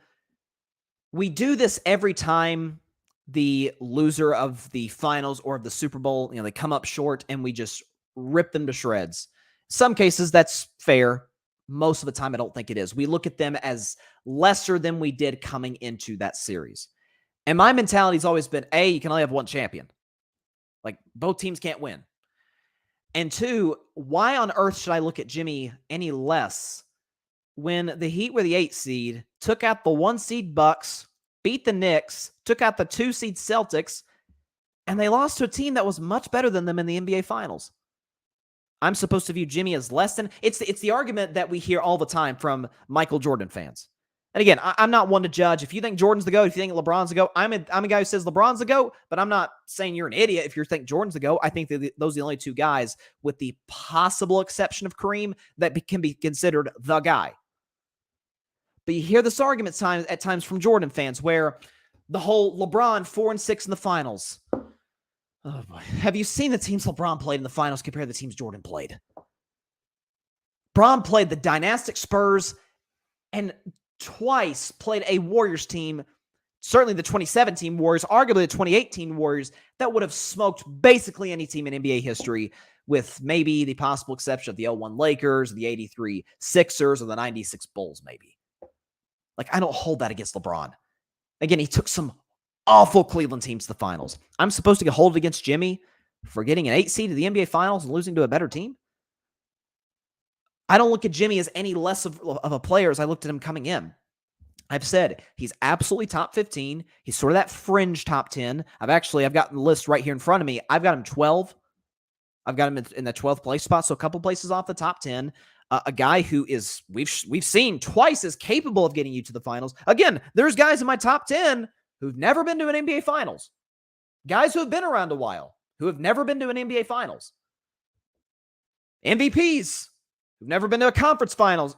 we do this every time the loser of the finals or of the Super Bowl, they come up short and we just rip them to shreds. Some cases that's fair. Most of the time, I don't think it is. We look at them as lesser than we did coming into that series. And my mentality's always been, A, you can only have one champion. Like, both teams can't win. And 2, why on earth should I look at Jimmy any less when the Heat were the 8 seed, took out the 1 seed Bucks, beat the Knicks, took out the 2 seed Celtics, and they lost to a team that was much better than them in the NBA Finals? I'm supposed to view Jimmy as less than... It's the argument that we hear all the time from Michael Jordan fans. And again, I'm not one to judge. If you think Jordan's the GOAT, if you think LeBron's the GOAT, I'm a guy who says LeBron's the GOAT, but I'm not saying you're an idiot if you think Jordan's the GOAT. I think that those are the only two guys, with the possible exception of Kareem, that can be considered the guy. But you hear this argument at times from Jordan fans where the whole LeBron 4-6 in the finals. Oh boy. Have you seen the teams LeBron played in the finals compared to the teams Jordan played? LeBron played the dynastic Spurs and twice played a Warriors team, certainly the 2017 Warriors, arguably the 2018 Warriors, that would have smoked basically any team in NBA history, with maybe the possible exception of the 01 Lakers, the 83 Sixers, or the 96 Bulls, maybe. Like, I don't hold that against LeBron. Again, he took some awful Cleveland teams to the finals. I'm supposed to hold it against Jimmy for getting an 8 seed to the NBA Finals and losing to a better team? I don't look at Jimmy as any less of a player as I looked at him coming in. I've said he's absolutely top 15. He's sort of that fringe top 10. I've got the list right here in front of me. I've got him 12. I've got him in the 12th place spot, so a couple places off the top 10. A guy who is, we've seen, twice as capable of getting you to the finals. Again, there's guys in my top 10 who've never been to an NBA Finals. Guys who have been around a while, who have never been to an NBA Finals. MVPs who've never been to a conference finals.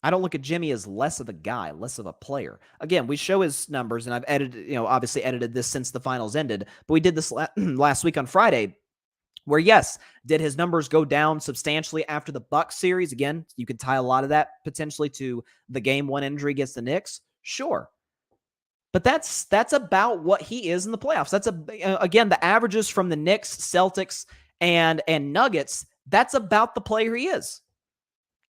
I don't look at Jimmy as less of a guy, less of a player. Again, we show his numbers, and I've obviously edited this since the finals ended, but we did this last week on Friday, where, yes, did his numbers go down substantially after the Bucks series? Again, you could tie a lot of that potentially to the game 1 injury against the Knicks. Sure. But that's about what he is in the playoffs. That's again, the averages from the Knicks, Celtics, and Nuggets, that's about the player he is.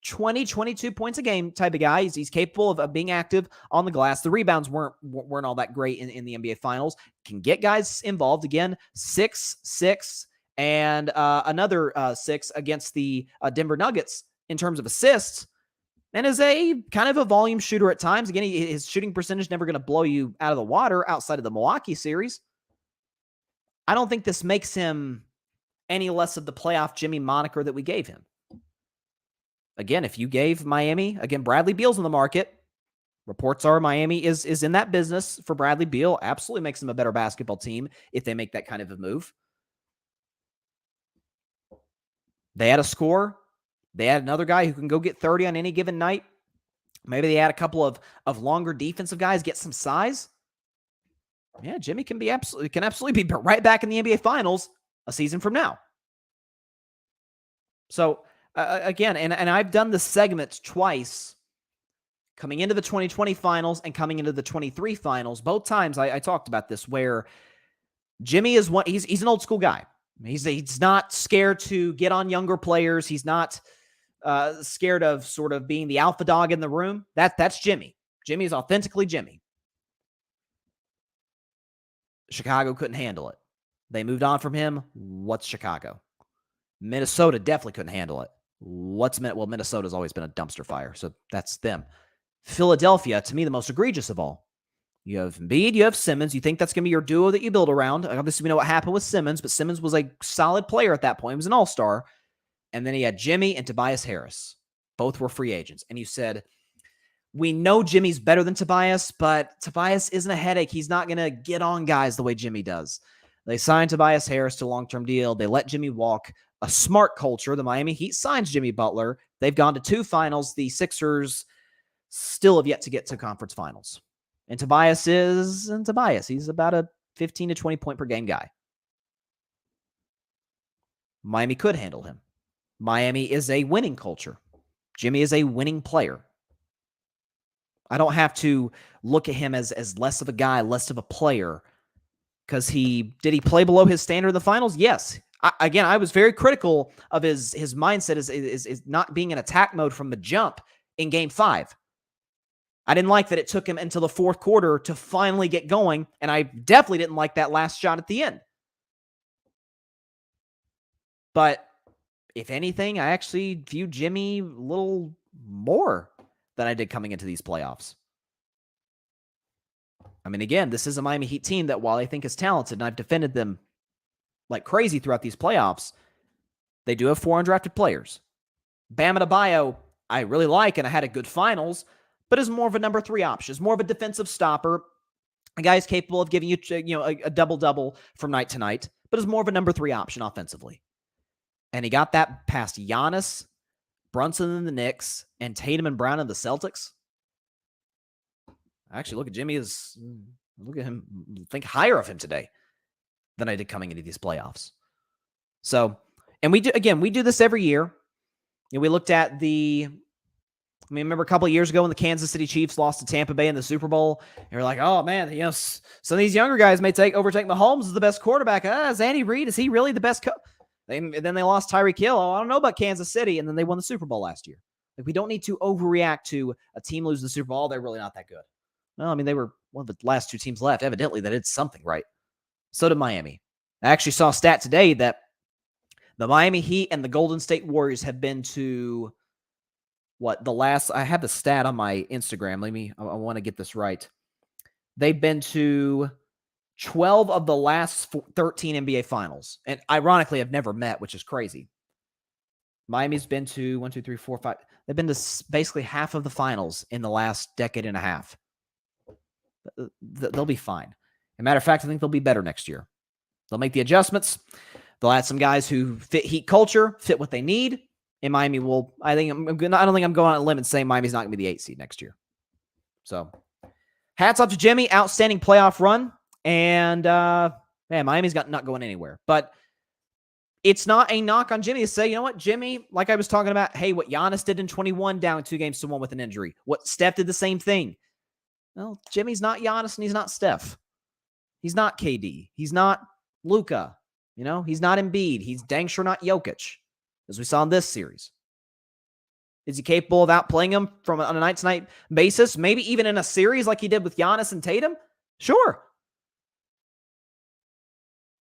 20, 22 points a game type of guy. He's capable of being active on the glass. The rebounds weren't all that great in the NBA Finals. Can get guys involved. Again, 6, and another 6 against the Denver Nuggets in terms of assists, and is a kind of a volume shooter at times. Again, his shooting percentage never going to blow you out of the water outside of the Milwaukee series. I don't think this makes him any less of the playoff Jimmy moniker that we gave him. Again, if you gave Miami, again, Bradley Beal's in the market. Reports are Miami is in that business for Bradley Beal. Absolutely makes them a better basketball team if they make that kind of a move. They had a scorer. They had another guy who can go get 30 on any given night. Maybe they had a couple of longer defensive guys, get some size. Yeah, Jimmy can absolutely be right back in the NBA Finals a season from now. So again, and I've done this segment twice, coming into the 2020 Finals and coming into the 23 Finals. Both times I talked about this, where Jimmy is he's an old school guy. He's not scared to get on younger players. He's not scared of sort of being the alpha dog in the room. That's Jimmy. Jimmy is authentically Jimmy. Chicago couldn't handle it. They moved on from him. What's Chicago? Minnesota definitely couldn't handle it. Well, Minnesota's always been a dumpster fire, so that's them. Philadelphia, to me, the most egregious of all. You have Embiid, you have Simmons. You think that's going to be your duo that you build around. Obviously, we know what happened with Simmons, but Simmons was a solid player at that point. He was an all-star. And then he had Jimmy and Tobias Harris. Both were free agents. And you said, we know Jimmy's better than Tobias, but Tobias isn't a headache. He's not going to get on guys the way Jimmy does. They signed Tobias Harris to a long-term deal. They let Jimmy walk. A smart culture. The Miami Heat signs Jimmy Butler. They've gone to 2 finals. The Sixers still have yet to get to conference finals. And Tobias. He's about a 15 to 20 point per game guy. Miami could handle him. Miami is a winning culture. Jimmy is a winning player. I don't have to look at him as less of a guy, less of a player, because did he play below his standard in the finals? Yes. I was very critical of his mindset is not being in attack mode from the jump in Game 5. I didn't like that it took him until the fourth quarter to finally get going, and I definitely didn't like that last shot at the end. But if anything, I actually view Jimmy a little more than I did coming into these playoffs. I mean, again, this is a Miami Heat team that while I think is talented, and I've defended them like crazy throughout these playoffs, they do have 4 undrafted players. Bam Adebayo, I really like, and I had a good finals, but is more of a number 3 option. Is more of a defensive stopper. A guy is capable of giving you, a double-double from night to night, but is more of a number 3 option offensively. And he got that past Giannis, Brunson in the Knicks, and Tatum and Brown in the Celtics. Actually, look at him, think higher of him today than I did coming into these playoffs. So, and we do this every year. We looked at remember a couple of years ago when the Kansas City Chiefs lost to Tampa Bay in the Super Bowl, and we're like, oh man, some of these younger guys may overtake Mahomes as the best quarterback. Is Andy Reid, is he really the best then they lost Tyreek Hill. Oh, I don't know about Kansas City, and then they won the Super Bowl last year. Like, we don't need to overreact to a team losing the Super Bowl. They're really not that good. Well, I mean, they were one of the last 2 teams left. Evidently, they did something right. So did Miami. I actually saw a stat today that the Miami Heat and the Golden State Warriors have been to I have the stat on my Instagram. I want to get this right. They've been to 12 of the last 13 NBA finals. And ironically, have never met, which is crazy. Miami's been to 1, 2, 3, 4, 5. They've been to basically half of the finals in the last decade and a half. They'll be fine. As a matter of fact, I think they'll be better next year. They'll make the adjustments. They'll add some guys who fit Heat culture, fit what they need. And Miami will, I don't think I'm going on a limb and saying Miami's not going to be the 8 seed next year. So, hats off to Jimmy. Outstanding playoff run. And, Miami's not going anywhere. But it's not a knock on Jimmy to say, you know what, Jimmy, like I was talking about, hey, what Giannis did in 21 down 2 games to 1 with an injury. What Steph did the same thing. Well, Jimmy's not Giannis and he's not Steph. He's not KD. He's not Luka. He's not Embiid. He's dang sure not Jokic, as we saw in this series. Is he capable of outplaying him on a night-to-night basis? Maybe even in a series like he did with Giannis and Tatum? Sure.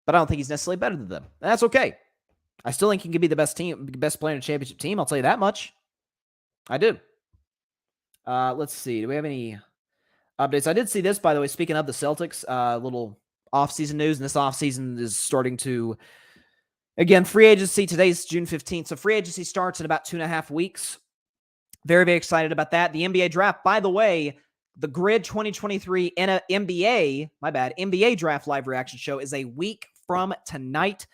But I don't think he's necessarily better than them. And that's okay. I still think he can be the best player in a championship team. I'll tell you that much. I do. Let's see. Do we have any updates? I did see this, by the way, speaking of the Celtics, little offseason news, and this offseason is starting to, again, free agency. Today's June 15th, so free agency starts in about 2.5 weeks. Very, very excited about that. The NBA draft, by the way, the Grid 2023 NBA draft live reaction show is a week from tonight.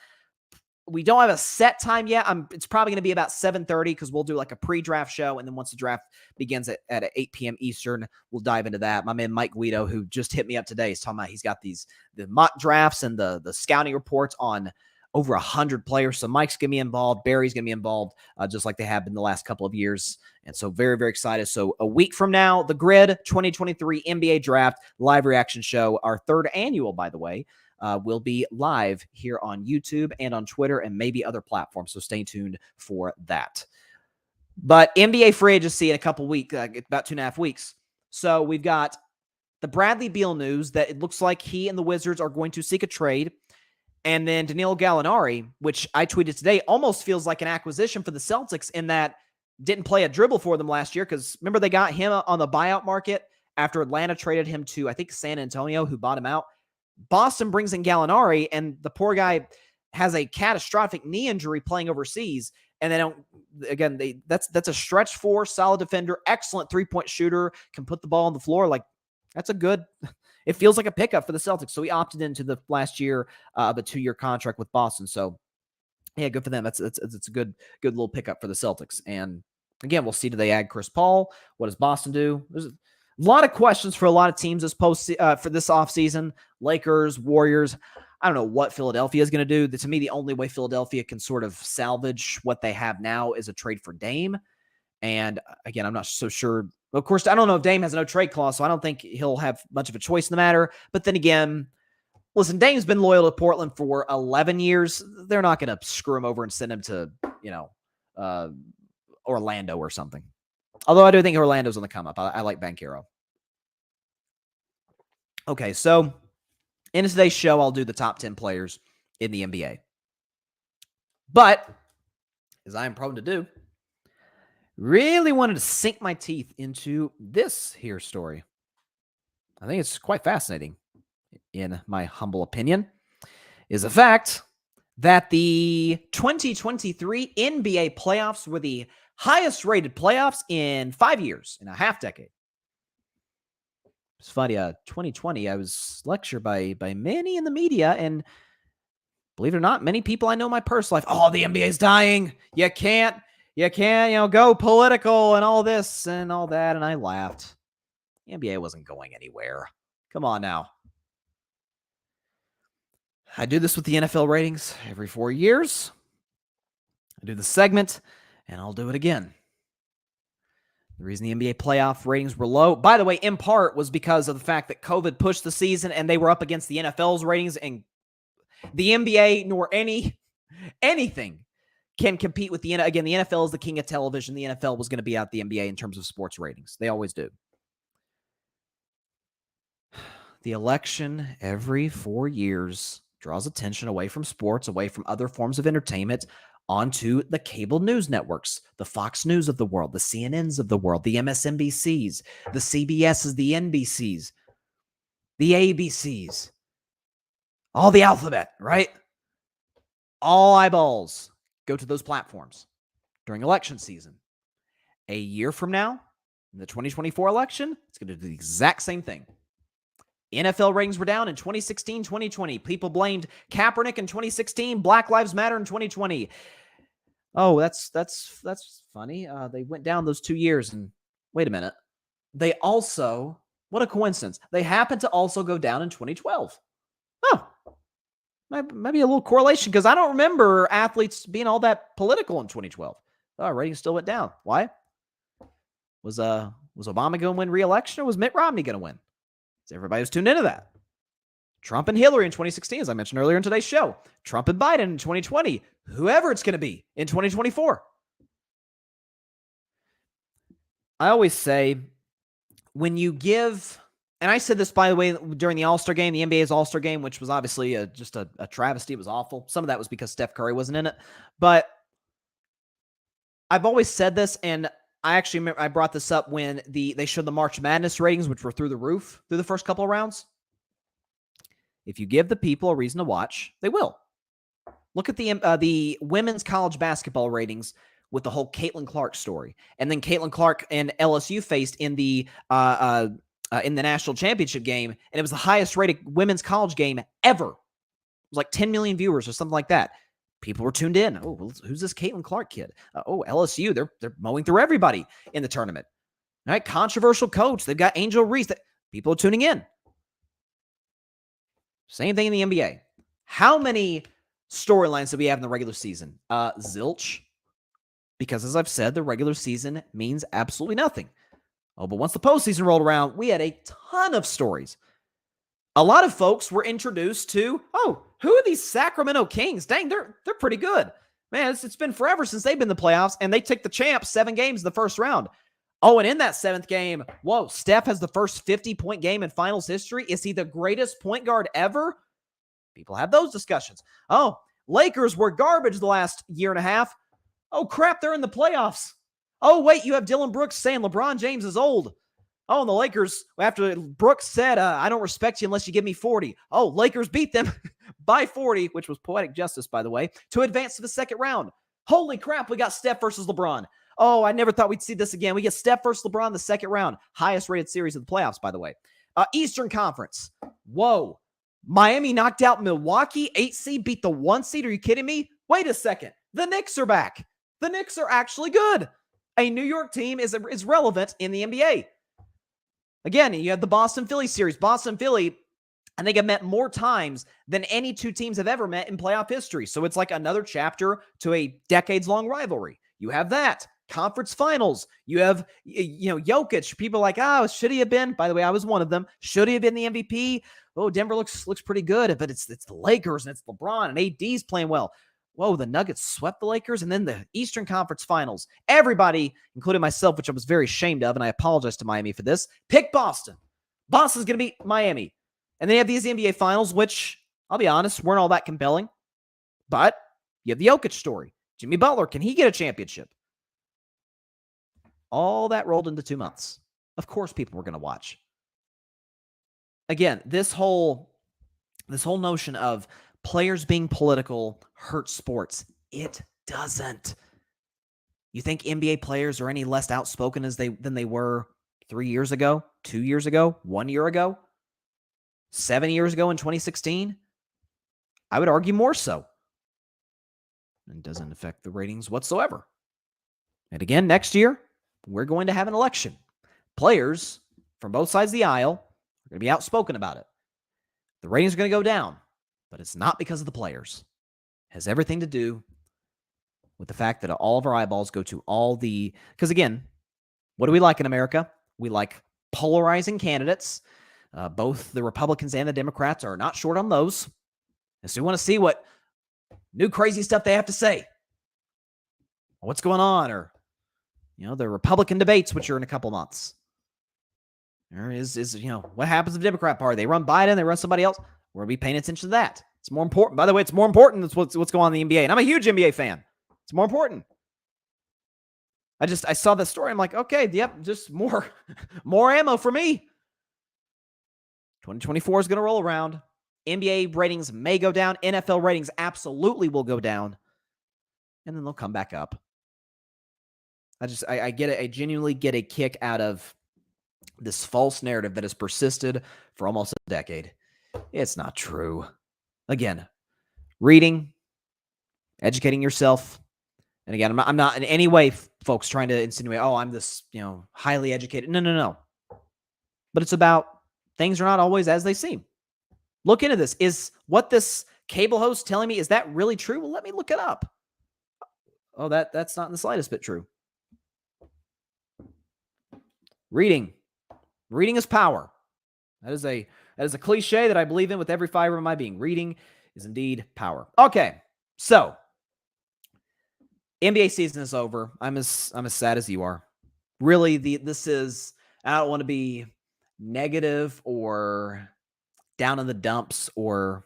We don't have a set time yet. It's probably going to be about 7:30 because we'll do like a pre-draft show. And then once the draft begins at 8 p.m. Eastern, we'll dive into that. My man, Mike Guido, who just hit me up today, is talking about he's got the mock drafts and the scouting reports on over 100 players. So Mike's going to be involved. Barry's going to be involved, just like they have been the last couple of years. And so very, very excited. So a week from now, the Grid 2023 NBA draft live reaction show, our 3rd annual, by the way. will be live here on YouTube and on Twitter and maybe other platforms. So stay tuned for that. But NBA free agency in a couple weeks, about 2.5 weeks. So we've got the Bradley Beal news that it looks like he and the Wizards are going to seek a trade. And then Danilo Gallinari, which I tweeted today, almost feels like an acquisition for the Celtics in that didn't play a dribble for them last year because remember they got him on the buyout market after Atlanta traded him to, I think, San Antonio, who bought him out. Boston brings in Gallinari, and the poor guy has a catastrophic knee injury playing overseas. And they don't, again, that's a stretch four, solid defender, excellent three-point shooter, can put the ball on the floor. Like, that's a good, it feels like a pickup for the Celtics. So he opted into the last year of a 2-year contract with Boston. So, yeah, good for them. It's a good little pickup for the Celtics. And again, we'll see, do they add Chris Paul? What does Boston do? There's a lot of questions for a lot of teams for this offseason. Lakers, Warriors. I don't know what Philadelphia is going to do. To me, the only way Philadelphia can sort of salvage what they have now is a trade for Dame. And again, I'm not so sure. Of course, I don't know if Dame has a no trade clause, so I don't think he'll have much of a choice in the matter. But then again, listen, Dame's been loyal to Portland for 11 years. They're not going to screw him over and send him to, Orlando or something. Although I do think Orlando's on the come up. I like Banchero. Okay, so in today's show, I'll do the top 10 players in the NBA. But, as I am prone to do, really wanted to sink my teeth into this here story. I think it's quite fascinating, in my humble opinion, is the fact that the 2023 NBA playoffs were the highest rated playoffs in 5 years, in a half decade. It's funny, 2020, I was lectured by many in the media, and believe it or not, many people I know in my personal life, oh, the NBA is dying. You can't, go political and all this and all that. And I laughed. The NBA wasn't going anywhere. Come on now. I do this with the NFL ratings every 4 years. I do the segment, and I'll do it again. The reason the NBA playoff ratings were low, by the way, in part was because of the fact that COVID pushed the season and they were up against the NFL's ratings, and the NBA nor anything can compete with the NFL. Again, the NFL is the king of television. The NFL was going to be out the NBA in terms of sports ratings. They always do. The election every 4 years draws attention away from sports, away from other forms of entertainment, onto the cable news networks, the Fox News of the world, the CNNs of the world, the MSNBCs, the CBSs, the NBCs, the ABCs, all the alphabet, right? All eyeballs go to those platforms during election season. A year from now, in the 2024 election, it's going to do the exact same thing. NFL ratings were down in 2016, 2020. People blamed Kaepernick in 2016, Black Lives Matter in 2020. Oh, that's funny. They went down those 2 years, and wait a minute. They also, what a coincidence, they happened to also go down in 2012. Oh, maybe a little correlation, because I don't remember athletes being all that political in 2012. Oh, ratings still went down. Why? Was Obama going to win re-election, or was Mitt Romney going to win? So everybody was tuned into that. Trump and Hillary in 2016, as I mentioned earlier in today's show. Trump and Biden in 2020. Whoever it's going to be in 2024. I always say, when you give, and I said this, by the way, during the All-Star game, the NBA's All-Star game, which was obviously just a travesty. It was awful. Some of that was because Steph Curry wasn't in it. But I've always said this, and I actually remember I brought this up when they showed the March Madness ratings, which were through the roof through the first couple of rounds. If you give the people a reason to watch, they will. Look at the women's college basketball ratings with the whole Caitlin Clark story, and then Caitlin Clark and LSU faced in the national championship game, and it was the highest rated women's college game ever. It was like 10 million viewers or something like that. People were tuned in. Oh, who's this Caitlin Clark kid? LSU, they're mowing through everybody in the tournament. All right, controversial coach. They've got Angel Reese. People are tuning in. Same thing in the NBA. How many storylines do we have in the regular season? Zilch. Because as I've said, the regular season means absolutely nothing. Oh, but once the postseason rolled around, we had a ton of stories. a lot of folks were introduced to, oh, who are these Sacramento Kings? Dang, they're pretty good. Man, it's been forever since they've been in the playoffs, and they took the champs 7 games in the first round. Oh, and in that 7th game, whoa, Steph has the first 50-point game in finals history. Is he the greatest point guard ever? People have those discussions. Oh, Lakers were garbage the last year and a half. Oh, crap, they're in the playoffs. Oh, wait, you have Dylan Brooks saying LeBron James is old. Oh, and the Lakers, after Brooks said, I don't respect you unless you give me 40. Oh, Lakers beat them by 40, which was poetic justice, by the way, to advance to the 2nd round. Holy crap, we got Steph versus LeBron. Oh, I never thought we'd see this again. We get Steph versus LeBron in the 2nd round. Highest rated series of the playoffs, by the way. Eastern Conference. Whoa. Miami knocked out Milwaukee. 8 seed beat the 1 seed. Are you kidding me? Wait a second. The Knicks are back. The Knicks are actually good. A New York team is relevant in the NBA. Again, you have the Boston-Philly series. Boston-Philly, I think, have met more times than any 2 teams have ever met in playoff history. So it's like another chapter to a decades-long rivalry. You have that. Conference finals. You have, Jokic. People are like, should he have been? By the way, I was one of them. Should he have been the MVP? Oh, Denver looks pretty good, but it's the Lakers and it's LeBron and AD's playing well. Whoa, the Nuggets swept the Lakers, and then the Eastern Conference Finals. Everybody, including myself, which I was very ashamed of, and I apologize to Miami for this, picked Boston. Boston's going to beat Miami. And then you have these NBA Finals, which, I'll be honest, weren't all that compelling. But you have the Jokic story. Jimmy Butler, can he get a championship? All that rolled into 2 months. Of course people were going to watch. Again, this whole notion of players being political hurts sports. It doesn't. You think NBA players are any less outspoken than they were 3 years ago, 2 years ago, 1 year ago, 7 years ago in 2016? I would argue more so. It doesn't affect the ratings whatsoever. And again, next year, we're going to have an election. Players from both sides of the aisle are going to be outspoken about it. The ratings are going to go down, but it's not because of the players. It has everything to do with the fact that all of our eyeballs go to because again, what do we like in America? We like polarizing candidates. Both the Republicans and the Democrats are not short on those. And so we want to see what new crazy stuff they have to say. What's going on? Or, the Republican debates, which are in a couple months. There is what happens to the Democrat Party? They run Biden, they run somebody else. We're going to be paying attention to that. It's more important. By the way, it's more important than what's going on in the NBA. And I'm a huge NBA fan. It's more important. I saw the story. I'm like, okay, yep, just more ammo for me. 2024 is going to roll around. NBA ratings may go down. NFL ratings absolutely will go down. And then they'll come back up. I get it. I genuinely get a kick out of this false narrative that has persisted for almost a decade. It's not true. Again, reading, educating yourself. And again, I'm not in any way, folks, trying to insinuate, I'm this, highly educated. No. But it's about things are not always as they seem. Look into this. Is what this cable host telling me, is that really true? Well, let me look it up. Oh, that's not in the slightest bit true. Reading is power. That is a cliche that I believe in with every fiber of my being. Reading is indeed power. Okay, so NBA season is over. I'm as sad as you are. Really, this is. I don't want to be negative or down in the dumps or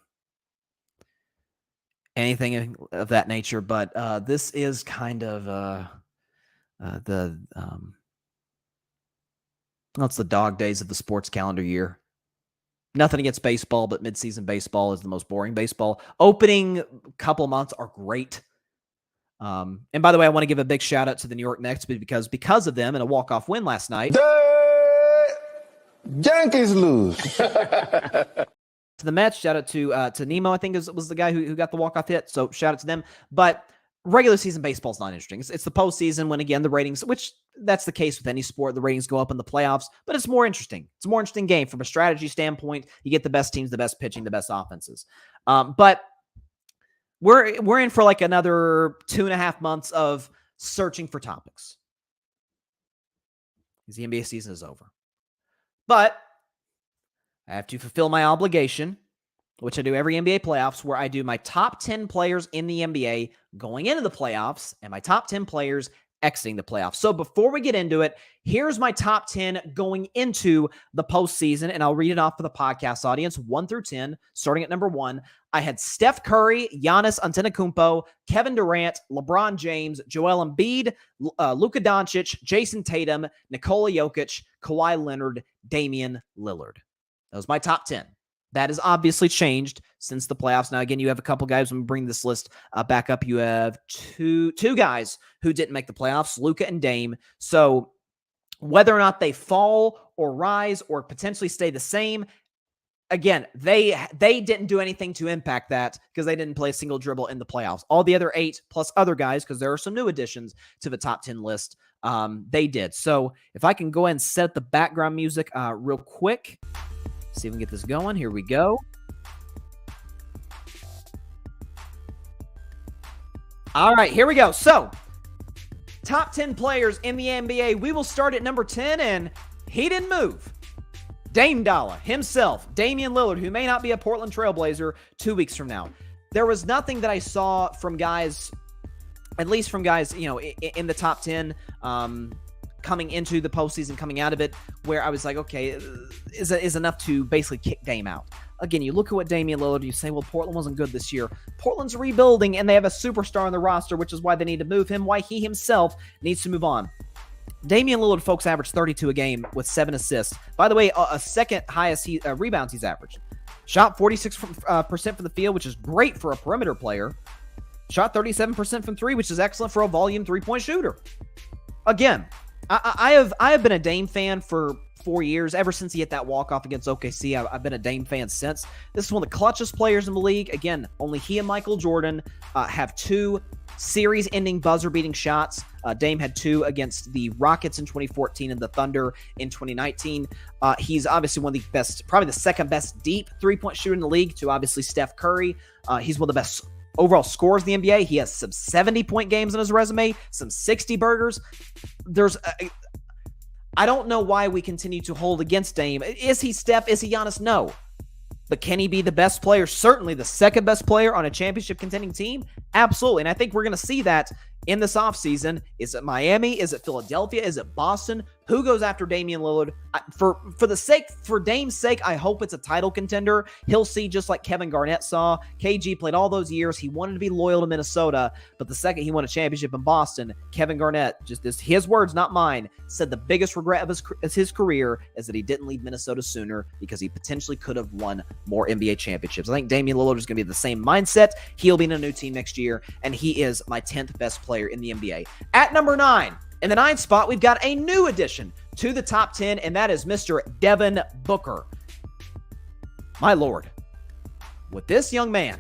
anything of that nature, but this is kind of it's the dog days of the sports calendar year. Nothing against baseball, but midseason baseball is the most boring baseball. Opening couple months are great. And by the way, I want to give a big shout out to the New York Knicks because of them and a walk-off win last night. The Yankees lose. To the Mets, shout out to Nemo, I think was the guy who got the walk-off hit. So shout out to them. But regular season baseball is not interesting. It's the postseason when, again, the ratings, which that's the case with any sport, the ratings go up in the playoffs, but it's more interesting. It's a more interesting game from a strategy standpoint. You get the best teams, the best pitching, the best offenses. But we're in for like another 2.5 months of searching for topics. Because the NBA season is over. But I have to fulfill my obligation, which I do every NBA playoffs, where I do my top 10 players in the NBA going into the playoffs and my top 10 players exiting the playoffs. So before we get into it, here's my top 10 going into the postseason, and I'll read it off for the podcast audience, 1 through 10, starting at number 1. I had Steph Curry, Giannis Antetokounmpo, Kevin Durant, LeBron James, Joel Embiid, Luka Doncic, Jason Tatum, Nikola Jokic, Kawhi Leonard, Damian Lillard. That was my top 10. That has obviously changed since the playoffs. Now, again, you have a couple guys. When we bring this list back up, you have two guys who didn't make the playoffs, Luka and Dame. So whether or not they fall or rise or potentially stay the same, again, they didn't do anything to impact that because they didn't play a single dribble in the playoffs. All the other 8 plus other guys, because there are some new additions to the top 10 list, they did. So if I can go ahead and set the background music real quick. See if we can get this going. Here we go. All right, here we go. So, top 10 players in the NBA. We will start at number 10, and he didn't move. Dame Dollar himself, Damian Lillard, who may not be a Portland Trailblazer 2 weeks from now. There was nothing that I saw from guys, at least from guys, in the top 10, coming into the postseason, coming out of it, where I was like, okay, is enough to basically kick Dame out. Again, you look at what Damian Lillard, you say, well, Portland wasn't good this year. Portland's rebuilding, and they have a superstar on the roster, which is why they need to move him, why he himself needs to move on. Damian Lillard, folks, averaged 32 a game with 7 assists. By the way, a second highest rebounds he's averaged. Shot 46% from the field, which is great for a perimeter player. Shot 37% from 3, which is excellent for a volume 3-point shooter. Again, I have been a Dame fan for 4 years. Ever since he hit that walk-off against OKC, I've been a Dame fan since. This is one of the clutchest players in the league. Again, only he and Michael Jordan have 2 series-ending buzzer-beating shots. Dame had 2 against the Rockets in 2014 and the Thunder in 2019. He's obviously one of the best, probably the second best deep 3-point shooter in the league to obviously Steph Curry. He's one of the best overall scorers in the NBA. He has some 70-point games on his resume, some 60 burgers. I don't know why we continue to hold against Dame. Is he Steph? Is he Giannis? No. But can he be the best player? Certainly the second best player on a championship contending team? Absolutely. And I think we're going to see that in this offseason. Is it Miami? Is it Philadelphia? Is it Boston? Who goes after Damian Lillard? For Dame's sake, I hope it's a title contender. He'll see just like Kevin Garnett saw. KG played all those years. He wanted to be loyal to Minnesota, but the second he won a championship in Boston, Kevin Garnett, just this, his words, not mine, said the biggest regret of his career is that he didn't leave Minnesota sooner because he potentially could have won more NBA championships. I think Damian Lillard is going to be the same mindset. He'll be in a new team next year, and he is my 10th best player in the NBA. At number 9, in the 9th spot, we've got a new addition to the top 10, and that is Mr. Devin Booker. My Lord, what this young man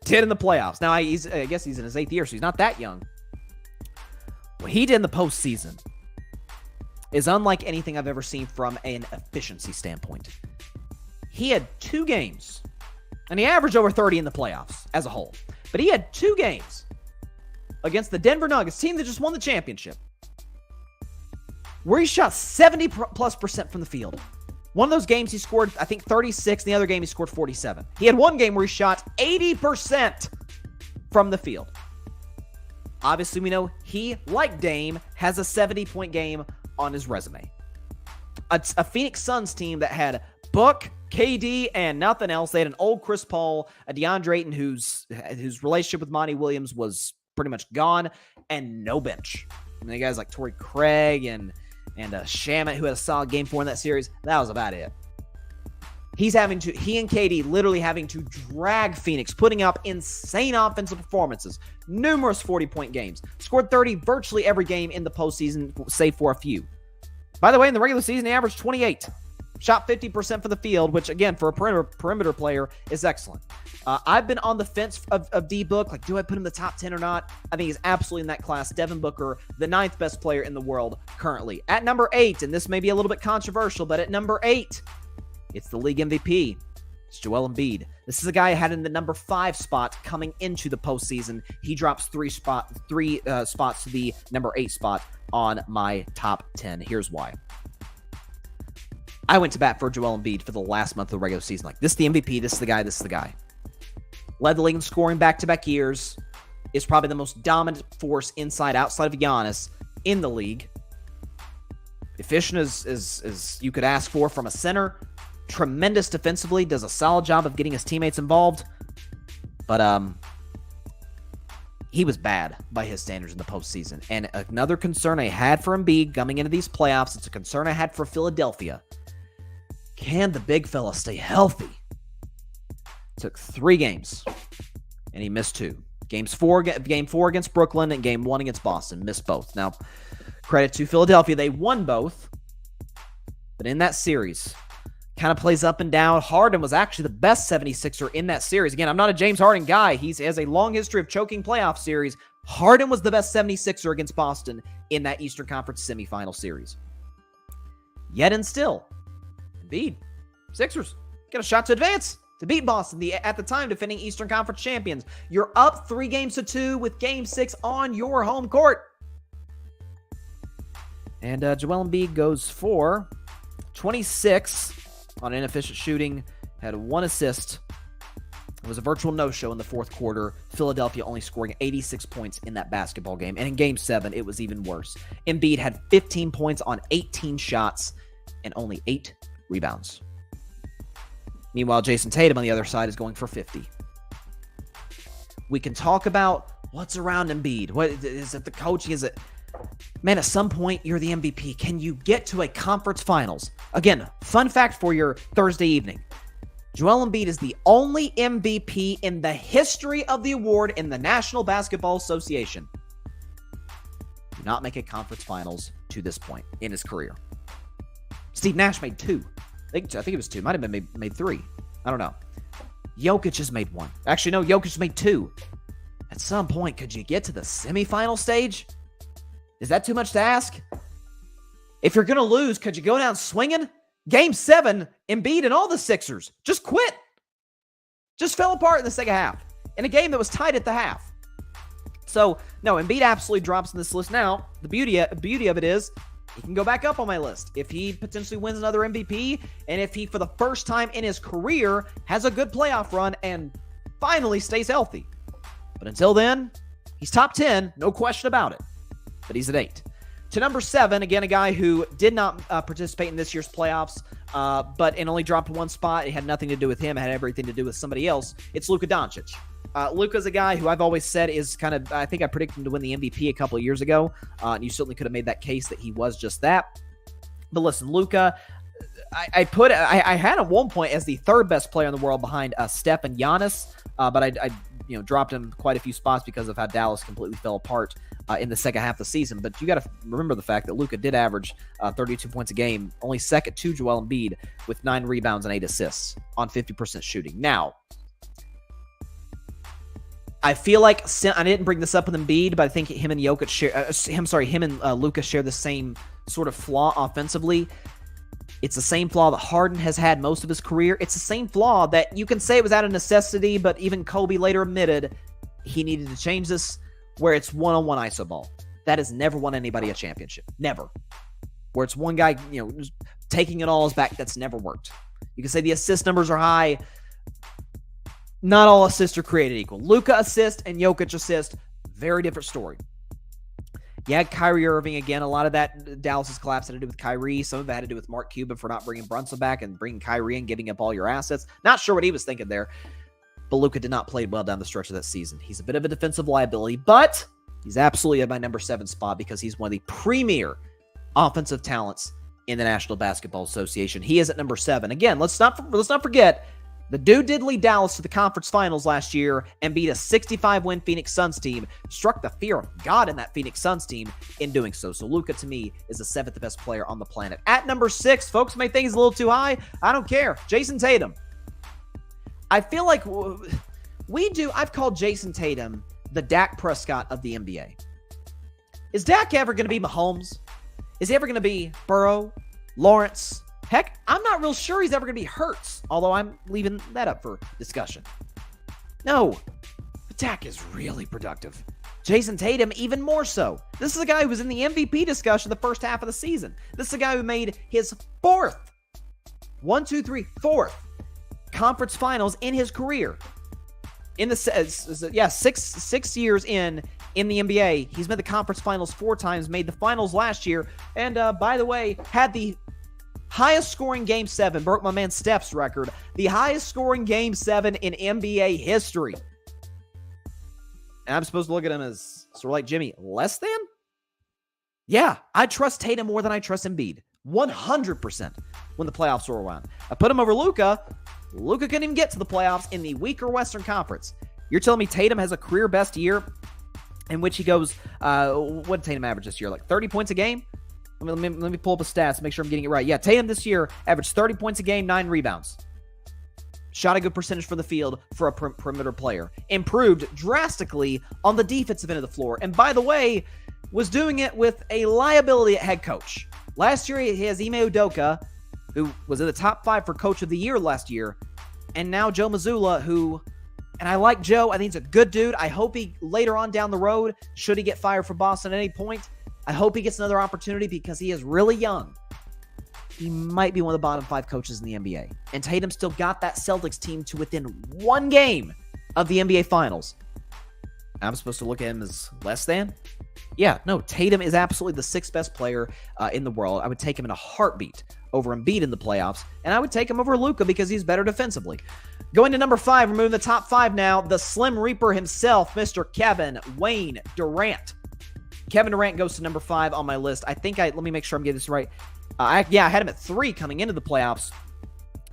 did in the playoffs. Now, I guess he's in his 8th year, so he's not that young. What he did in the postseason is unlike anything I've ever seen from an efficiency standpoint. He had 2 games, and he averaged over 30 in the playoffs as a whole. But he had 2 games against the Denver Nuggets, team that just won the championship, where he shot 70+% from the field. One of those games he scored, I think, 36. The other game he scored 47. He had one game where he shot 80% from the field. Obviously, we know he, like Dame, has a 70-point game on his resume. A Phoenix Suns team that had Book, KD, and nothing else. They had an old Chris Paul, a DeAndre Ayton whose relationship with Monty Williams was pretty much gone, and no bench. I mean, guys like Torrey Craig and Shamet, who had a solid game 4 in that series, that was about it. He and KD literally having to drag Phoenix, putting up insane offensive performances, numerous 40-point games, scored 30 virtually every game in the postseason, save for a few. By the way, in the regular season, he averaged 28. Shot 50% from the field, which, again, for a perimeter player is excellent. I've been on the fence of D-Book. Like, do I put him in the top 10 or not? I think he's absolutely in that class. Devin Booker, the 9th best player in the world currently. At number 8, and this may be a little bit controversial, but at number 8, it's the league MVP. It's Joel Embiid. This is a guy I had in the number 5 spot coming into the postseason. He drops 3 spots to the number 8 spot on my top 10. Here's why. I went to bat for Joel Embiid for the last month of the regular season. Like, this is the MVP, this is the guy, this is the guy. Led the league in scoring back-to-back years. Is probably the most dominant force outside of Giannis in the league. Efficient as you could ask for from a center. Tremendous defensively. Does a solid job of getting his teammates involved. But he was bad by his standards in the postseason. And another concern I had for Embiid coming into these playoffs, it's a concern I had for Philadelphia. Can the big fella stay healthy? Took 3 games, and he missed 2. Game 4 against Brooklyn and Game 1 against Boston. Missed both. Now, credit to Philadelphia. They won both. But in that series, kind of plays up and down. Harden was actually the best 76er in that series. Again, I'm not a James Harden guy. He has a long history of choking playoff series. Harden was the best 76er against Boston in that Eastern Conference semifinal series. Yet and still, Embiid, Sixers, get a shot to advance. To beat Boston, at the time defending Eastern Conference champions. You're up 3-2 with Game 6 on your home court. And Joel Embiid goes for 26 on inefficient shooting, had 1 assist. It was a virtual no-show in the fourth quarter. Philadelphia only scoring 86 points in that basketball game. And in Game 7, it was even worse. Embiid had 15 points on 18 shots and only 8 rebounds. Meanwhile, Jason Tatum on the other side is going for 50. We can talk about what's around Embiid. What is it? The coaching? Is it? Man, at some point, you're the MVP. Can you get to a conference finals? Again, fun fact for your Thursday evening. Joel Embiid is the only MVP in the history of the award in the National Basketball Association. Do not make a conference finals to this point in his career. Steve Nash made 2. I think it was 2. Might have been made 3. I don't know. Jokic has made 1. Actually, no, Jokic has made 2. At some point, could you get to the semifinal stage? Is that too much to ask? If you're going to lose, could you go down swinging? Game 7, Embiid and all the Sixers just quit. Just fell apart in the second half. In a game that was tied at the half. So, no, Embiid absolutely drops in this list. Now, the beauty of it is, he can go back up on my list if he potentially wins another MVP and if he, for the first time in his career, has a good playoff run and finally stays healthy. But until then, he's top 10, no question about it. But he's at 8. To number 7, again, a guy who did not participate in this year's playoffs, but only dropped 1 spot. It had nothing to do with him. It had everything to do with somebody else. It's Luka Doncic. Luka's a guy who I've always said is kind of, I think I predicted him to win the MVP a couple of years ago. And you certainly could have made that case that he was just that. But listen, Luka, I had at one point as the 3rd best player in the world behind Steph and Giannis, but I dropped him quite a few spots because of how Dallas completely fell apart in the second half of the season. But you got to remember the fact that Luka did average 32 points a game, only second to Joel Embiid with 9 rebounds and 8 assists on 50% shooting. Now, I feel like I didn't bring this up with Embiid, but I think him and Jokic share. Luka share the same sort of flaw offensively. It's the same flaw that Harden has had most of his career. It's the same flaw that you can say it was out of necessity, but even Kobe later admitted he needed to change this, where it's one-on-one iso ball. That has never won anybody a championship. Never. Where it's one guy, just taking it all his back. That's never worked. You can say the assist numbers are high. Not all assists are created equal. Luka assist and Jokic assist, very different story. Yeah, Kyrie Irving, again, a lot of that Dallas's collapse had to do with Kyrie. Some of it had to do with Mark Cuban for not bringing Brunson back and bringing Kyrie and giving up all your assets. Not sure what he was thinking there, but Luka did not play well down the stretch of that season. He's a bit of a defensive liability, but he's absolutely at my number 7 spot because he's one of the premier offensive talents in the National Basketball Association. He is at number 7. Again, let's not forget, the dude did lead Dallas to the conference finals last year and beat a 65-win Phoenix Suns team, struck the fear of God in that Phoenix Suns team in doing so. So Luka, to me, is the 7th best player on the planet. At number 6, folks may think he's a little too high. I don't care. Jason Tatum. I feel like I've called Jason Tatum the Dak Prescott of the NBA. Is Dak ever going to be Mahomes? Is he ever going to be Burrow, Lawrence? Heck, I'm not real sure he's ever going to be Hurts, although I'm leaving that up for discussion. No, but Dak is really productive. Jason Tatum, even more so. This is a guy who was in the MVP discussion the first half of the season. This is a guy who made his 4th fourth conference finals in his career. In the 6 years in the NBA, he's made the conference finals 4 times, made the finals last year, and by the way, had the highest scoring Game 7, broke my man Steph's record, the highest scoring Game 7 in NBA history. And I'm supposed to look at him as sort of like Jimmy, less than? Yeah, I trust Tatum more than I trust Embiid. 100% when the playoffs roll around. I put him over Luka. Luka couldn't even get to the playoffs in the weaker Western Conference. You're telling me Tatum has a career best year in which he goes, what did Tatum average this year? Like 30 points a game? Let me pull up the stats, make sure I'm getting it right. Yeah, Tatum this year averaged 30 points a game, 9 rebounds. Shot a good percentage from the field for a perimeter player. Improved drastically on the defensive end of the floor. And by the way, was doing it with a liability at head coach. Last year, he has Ime Udoka, who was in the top 5 for Coach of the Year last year. And now Joe Mazzulla, who, and I like Joe. I think he's a good dude. I hope he, later on down the road, should he get fired from Boston at any point, I hope he gets another opportunity because he is really young. He might be one of the bottom 5 coaches in the NBA. And Tatum still got that Celtics team to within 1 game of the NBA Finals. I'm supposed to look at him as less than? Yeah, no, Tatum is absolutely the 6th best player in the world. I would take him in a heartbeat over Embiid in the playoffs, and I would take him over Luka because he's better defensively. Going to number 5, removing the top 5 now, the Slim Reaper himself, Mr. Kevin Wayne Durant. Kevin Durant goes to number 5 on my list. Let me make sure I'm getting this right. I had him at 3 coming into the playoffs,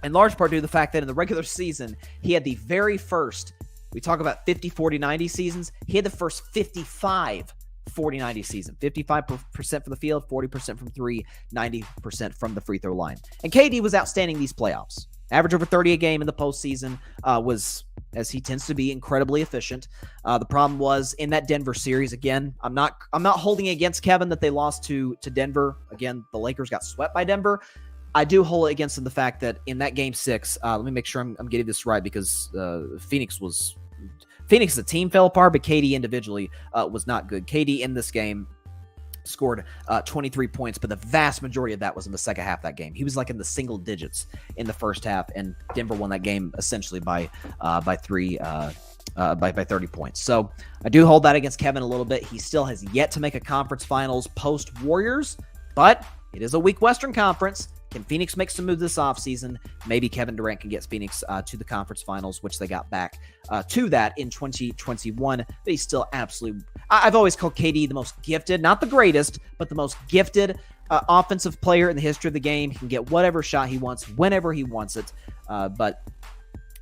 in large part due to the fact that in the regular season, he had the very first, we talk about 50, 40, 90 seasons, he had the first 55 40-90 season. 55% from the field, 40% from 3, 90% from the free throw line. And KD was outstanding these playoffs. Average over 30 a game in the postseason, was, as he tends to be, incredibly efficient. The problem was in that Denver series, again, I'm not holding against Kevin that they lost to Denver. Again, the Lakers got swept by Denver. I do hold it against him the fact that in that Game 6, let me make sure I'm getting this right because Phoenix, as a team, fell apart, but KD individually was not good. KD in this game scored 23 points, but the vast majority of that was in the second half of that game. He was like in the single digits in the first half, and Denver won that game essentially by 30 points. So I do hold that against Kevin a little bit. He still has yet to make a conference finals post-Warriors, but it is a weak Western Conference. Can Phoenix make some moves this offseason? Maybe Kevin Durant can get Phoenix to the conference finals, which they got back to that in 2021. But he's still absolutely... I've always called KD the most gifted, not the greatest, but the most gifted offensive player in the history of the game. He can get whatever shot he wants, whenever he wants it. But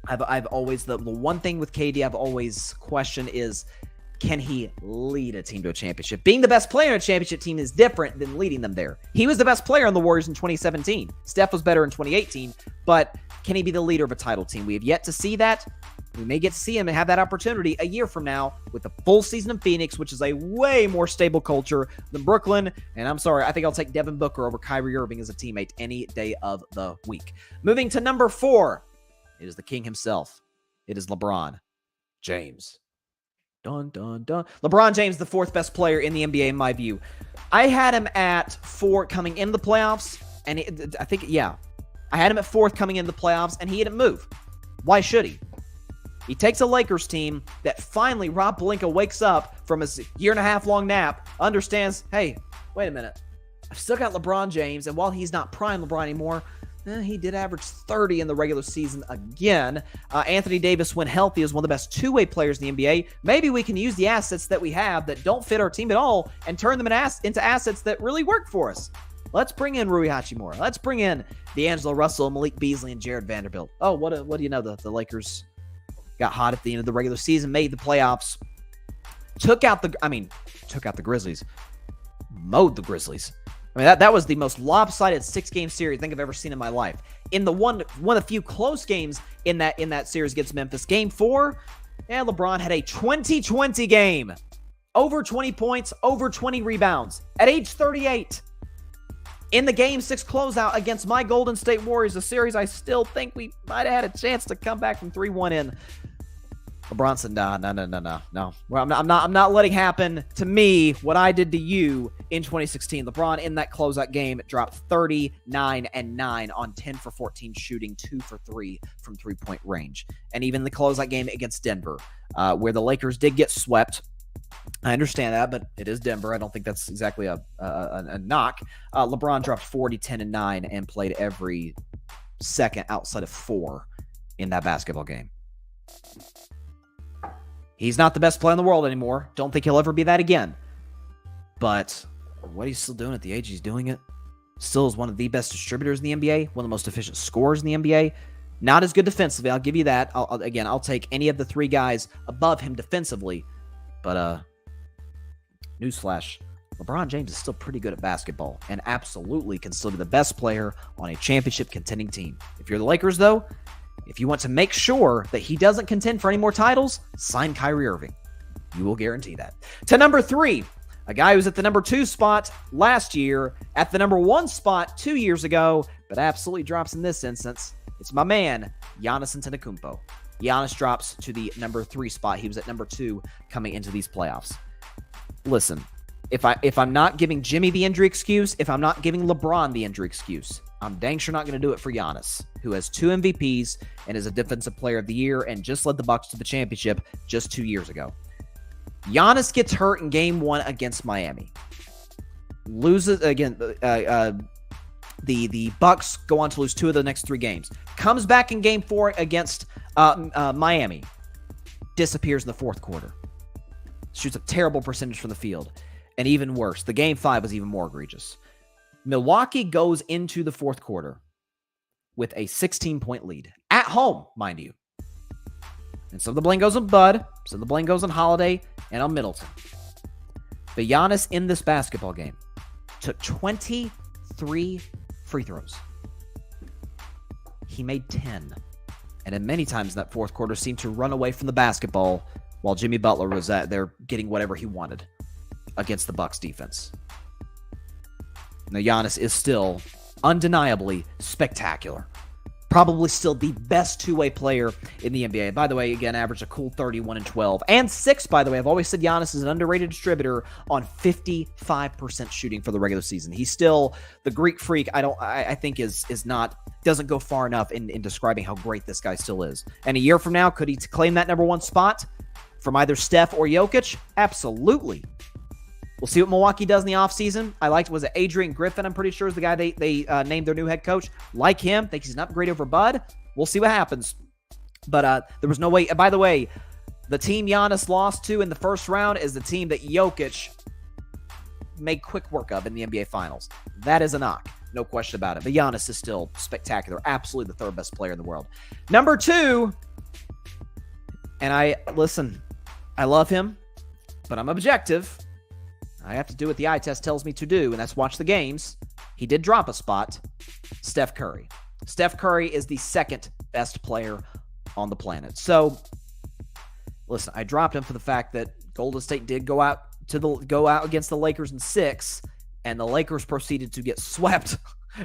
I've always... The one thing with KD I've always questioned is, can he lead a team to a championship? Being the best player in a championship team is different than leading them there. He was the best player on the Warriors in 2017. Steph was better in 2018, but can he be the leader of a title team? We have yet to see that. We may get to see him and have that opportunity a year from now with the full season of Phoenix, which is a way more stable culture than Brooklyn. And I'm sorry, I think I'll take Devin Booker over Kyrie Irving as a teammate any day of the week. Moving to number 4, it is the king himself. It is LeBron James. Dun, dun, dun. LeBron James, the 4th best player in the NBA, in my view. I had him at 4 coming into the playoffs, and I had him at 4th coming into the playoffs, and he didn't move. Why should he? He takes a Lakers team that finally Rob Pelinka wakes up from his year-and-a-half-long nap, understands, hey, wait a minute, I've still got LeBron James, and while he's not prime LeBron anymore, he did average 30 in the regular season again. Anthony Davis, when healthy, is one of the best two-way players in the NBA. Maybe we can use the assets that we have that don't fit our team at all and turn them into assets that really work for us. Let's bring in Rui Hachimura. Let's bring in D'Angelo Russell, Malik Beasley, and Jared Vanderbilt. Oh, what do you know? The Lakers got hot at the end of the regular season, made the playoffs, took out the Grizzlies, mowed the Grizzlies. I mean, that was the most lopsided 6-game series I think I've ever seen in my life. In the one of the few close games in that series against Memphis, Game 4, LeBron had a 20-20 game. Over 20 points, over 20 rebounds at age 38. In the Game 6 closeout against my Golden State Warriors, a series I still think we might have had a chance to come back from 3-1 in. LeBron said, no. Well, I'm not letting happen to me what I did to you in 2016. LeBron in that closeout game dropped 39 and 9 on 10 for 14 shooting, 2 for 3 from 3-point range. And even the closeout game against Denver, where the Lakers did get swept. I understand that, but it is Denver. I don't think that's exactly a knock. LeBron dropped 40, 10, and 9 and played every second outside of 4 in that basketball game. He's not the best player in the world anymore. Don't think he'll ever be that again. But what he's still doing at the age he's doing it, still is one of the best distributors in the NBA, one of the most efficient scorers in the NBA. Not as good defensively, I'll give you that. I'll take any of the 3 guys above him defensively. But newsflash, LeBron James is still pretty good at basketball and absolutely can still be the best player on a championship contending team. If you're the Lakers, though, if you want to make sure that he doesn't contend for any more titles, sign Kyrie Irving. You will guarantee that. To number 3, a guy who was at the number 2 spot last year, at the number 1 spot 2 years ago, but absolutely drops in this instance. It's my man, Giannis Antetokounmpo. Giannis drops to the number 3 spot. He was at number 2 coming into these playoffs. Listen, if I'm not giving Jimmy the injury excuse, if I'm not giving LeBron the injury excuse, I'm dang sure not going to do it for Giannis, who has 2 MVPs and is a Defensive Player of the Year and just led the Bucks to the championship just 2 years ago. Giannis gets hurt in Game 1 against Miami. Loses again. The Bucks go on to lose 2 of the next 3 games. Comes back in Game 4 against Miami. Disappears in the 4th quarter. Shoots a terrible percentage from the field. And even worse, the Game 5 was even more egregious. Milwaukee goes into the 4th quarter with a 16-point lead. At home, mind you. And some of the blame goes on Bud. Some of the blame goes on Holiday and on Middleton. But Giannis in this basketball game took 23 free throws. He made 10. And in many times in that 4th quarter seemed to run away from the basketball while Jimmy Butler was there getting whatever he wanted against the Bucks defense. Now, Giannis is still undeniably spectacular. Probably still the best 2-way player in the NBA. By the way, again, averaged a cool 31 and 12. And 6, by the way. I've always said Giannis is an underrated distributor on 55% shooting for the regular season. He's still the Greek freak. I think doesn't go far enough in describing how great this guy still is. And a year from now, could he claim that number 1 spot from either Steph or Jokic? Absolutely. We'll see what Milwaukee does in the offseason. Was it Adrian Griffin, I'm pretty sure, is the guy they named their new head coach. Like him. Think he's an upgrade over Bud. We'll see what happens. But there was no way. By the way, the team Giannis lost to in the first round is the team that Jokic made quick work of in the NBA Finals. That is a knock. No question about it. But Giannis is still spectacular. Absolutely the 3rd best player in the world. Number 2, and I love him, but I'm objective. I have to do what the eye test tells me to do, and that's watch the games. He did drop a spot. Steph Curry. Steph Curry is the 2nd best player on the planet. So, listen, I dropped him for the fact that Golden State did go out against the Lakers in 6, and the Lakers proceeded to get swept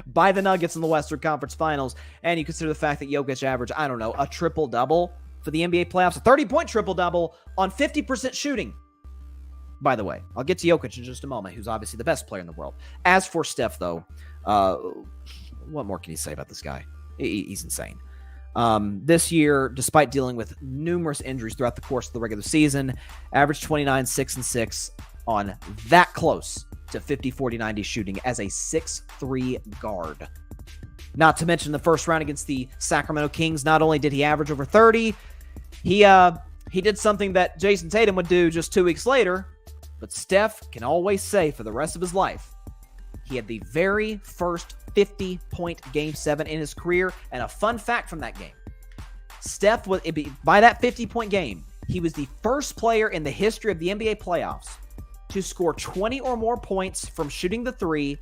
by the Nuggets in the Western Conference Finals. And you consider the fact that Jokic averaged, a triple-double for the NBA playoffs, a 30-point triple-double on 50% shooting. By the way, I'll get to Jokic in just a moment, who's obviously the best player in the world. As for Steph, though, what more can you say about this guy? He's insane. This year, despite dealing with numerous injuries throughout the course of the regular season, averaged 29, 6, and 6 on that close to 50, 40, 90 shooting as a 6'3" guard. Not to mention the first round against the Sacramento Kings, not only did he average over 30, he did something that Jason Tatum would do just 2 weeks later. But Steph can always say for the rest of his life, he had the very first 50-point Game 7 in his career. And a fun fact from that game, Steph, by that 50-point game, he was the first player in the history of the NBA playoffs to score 20 or more points from shooting the 3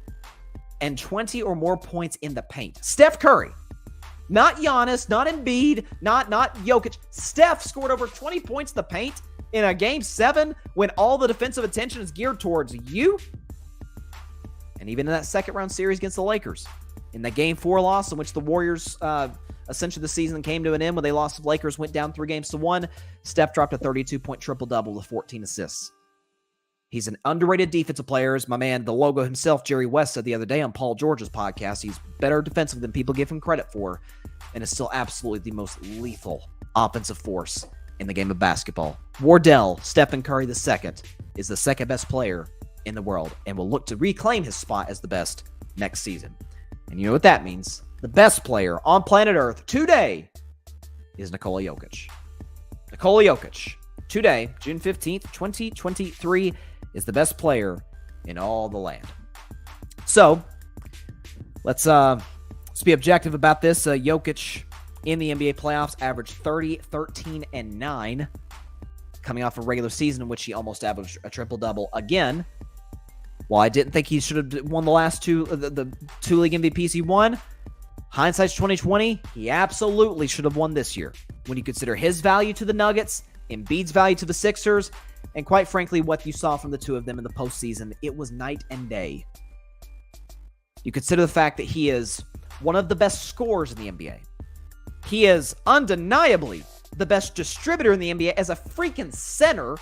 and 20 or more points in the paint. Steph Curry. Not Giannis, not Embiid, not Jokic. Steph scored over 20 points in the paint in a Game 7 when all the defensive attention is geared towards you. And even in that second round series against the Lakers, in the Game 4 loss in which the Warriors essentially the season came to an end when they lost to the Lakers, went down 3-1. Steph dropped a 32-point triple-double with 14 assists. He's an underrated defensive player. As my man, the logo himself, Jerry West, said the other day on Paul George's podcast, he's better defensive than people give him credit for, and is still absolutely the most lethal offensive force in the game of basketball. Wardell Stephen Curry II is the second best player in the world and will look to reclaim his spot as the best next season. And you know what that means. The best player on planet Earth today is Nikola Jokic. Nikola Jokic, today, June 15th, 2023, is the best player in all the land. So, let's be objective about this. Jokic in the NBA playoffs averaged 30, 13, and 9, coming off a regular season in which he almost averaged a triple-double again. While I didn't think he should have won the last the two league MVPs he won, hindsight's 2020, he absolutely should have won this year. When you consider his value to the Nuggets, Embiid's value to the Sixers, and quite frankly, what you saw from the two of them in the postseason, it was night and day. You consider the fact that he is one of the best scorers in the NBA. He is undeniably the best distributor in the NBA as a freaking center,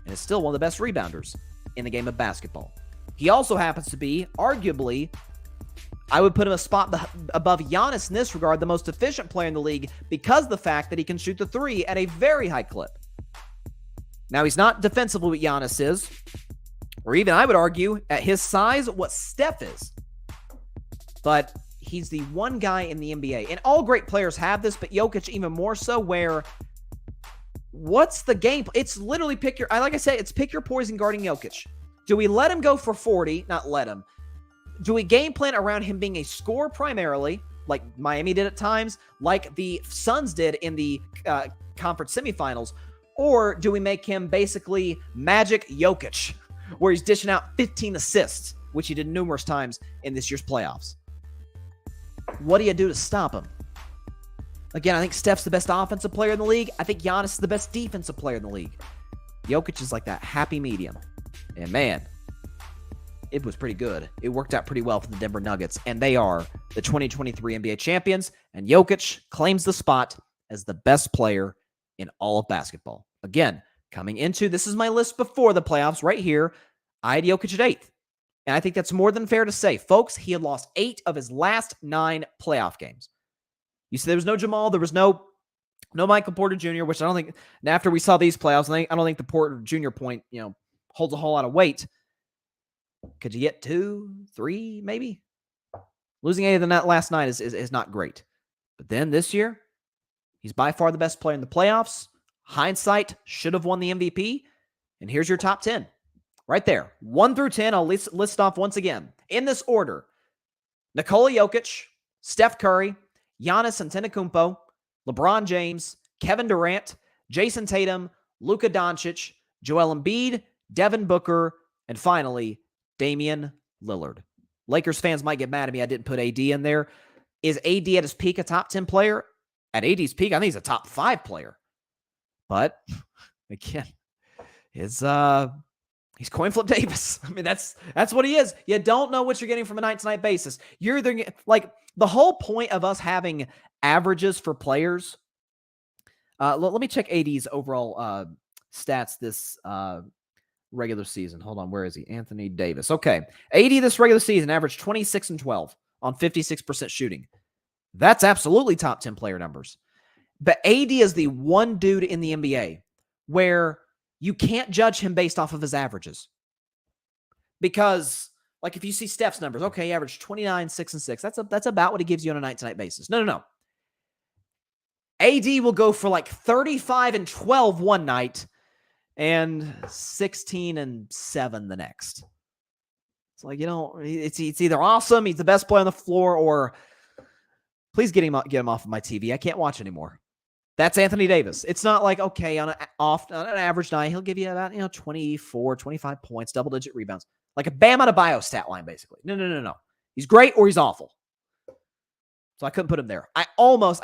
and is still one of the best rebounders in the game of basketball. He also happens to be, arguably, I would put him a spot above Giannis in this regard, the most efficient player in the league, because of the fact that he can shoot the three at a very high clip. Now, he's not defensively what Giannis is, or even, I would argue, at his size, what Steph is. But he's the one guy in the NBA, and all great players have this, but Jokic even more so, where what's the game? It's literally pick your poison guarding Jokic. Do we let him go for 40? Not let him. Do we game plan around him being a scorer primarily, like Miami did at times, like the Suns did in the conference semifinals? Or do we make him basically Magic Jokic, where he's dishing out 15 assists, which he did numerous times in this year's playoffs? What do you do to stop him? Again, I think Steph's the best offensive player in the league. I think Giannis is the best defensive player in the league. Jokic is like that happy medium. And man, it was pretty good. It worked out pretty well for the Denver Nuggets, and they are the 2023 NBA champions, and Jokic claims the spot as the best player in all of basketball. Again, coming into, this is my list before the playoffs right here, I had Jokic at 8th, and I think that's more than fair to say. Folks, he had lost 8 of his last 9 playoff games. You see, there was no Jamal, there was no Michael Porter Jr., which I don't think, and after we saw these playoffs, I don't think the Porter Jr. point, holds a whole lot of weight. Could you get 2, 3, maybe? Losing 8 of the last 9 is not great. But then this year, he's by far the best player in the playoffs. Hindsight, should have won the MVP. And here's your top 10. Right there. 1 through 10, I'll list off once again. In this order, Nikola Jokic, Steph Curry, Giannis Antetokounmpo, LeBron James, Kevin Durant, Jason Tatum, Luka Doncic, Joel Embiid, Devin Booker, and finally, Damian Lillard. Lakers fans might get mad at me I didn't put AD in there. Is AD at his peak a top 10 player? At AD's peak, I think he's a top 5 player. But, again, he's coin flip Davis. I mean, that's what he is. You don't know what you're getting from a night-to-night basis. You're either, like, the whole point of us having averages for players. Let me check AD's overall stats this regular season. Hold on, where is he? Anthony Davis. Okay. AD this regular season averaged 26 and 12 on 56% shooting. That's absolutely top 10 player numbers. But AD is the one dude in the NBA where you can't judge him based off of his averages. Because, like, if you see Steph's numbers, okay, he averaged 29, 6, and 6. That's about what he gives you on a night-to-night basis. No. AD will go for like 35 and 12 one night and 16 and 7 the next. It's like, it's either awesome, he's the best player on the floor, or please get him off of my TV. I can't watch anymore. That's Anthony Davis. It's not like, okay, on an average night, he'll give you about 24, 25 points, double-digit rebounds. Like a Bam Adebayo stat line, basically. No. He's great or he's awful. So I couldn't put him there. I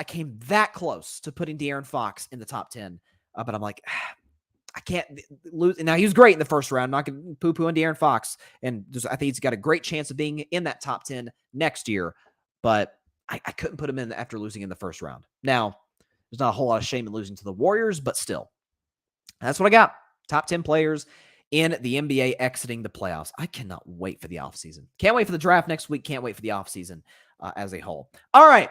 came that close to putting De'Aaron Fox in the top 10, but I'm like, I can't lose. Now, he was great in the first round. I'm not going to poo-poo on De'Aaron Fox, and I think he's got a great chance of being in that top 10 next year, but I couldn't put him in after losing in the first round. Now, there's not a whole lot of shame in losing to the Warriors, but still. That's what I got. Top 10 players in the NBA exiting the playoffs. I cannot wait for the offseason. Can't wait for the draft next week. Can't wait for the offseason as a whole. All right.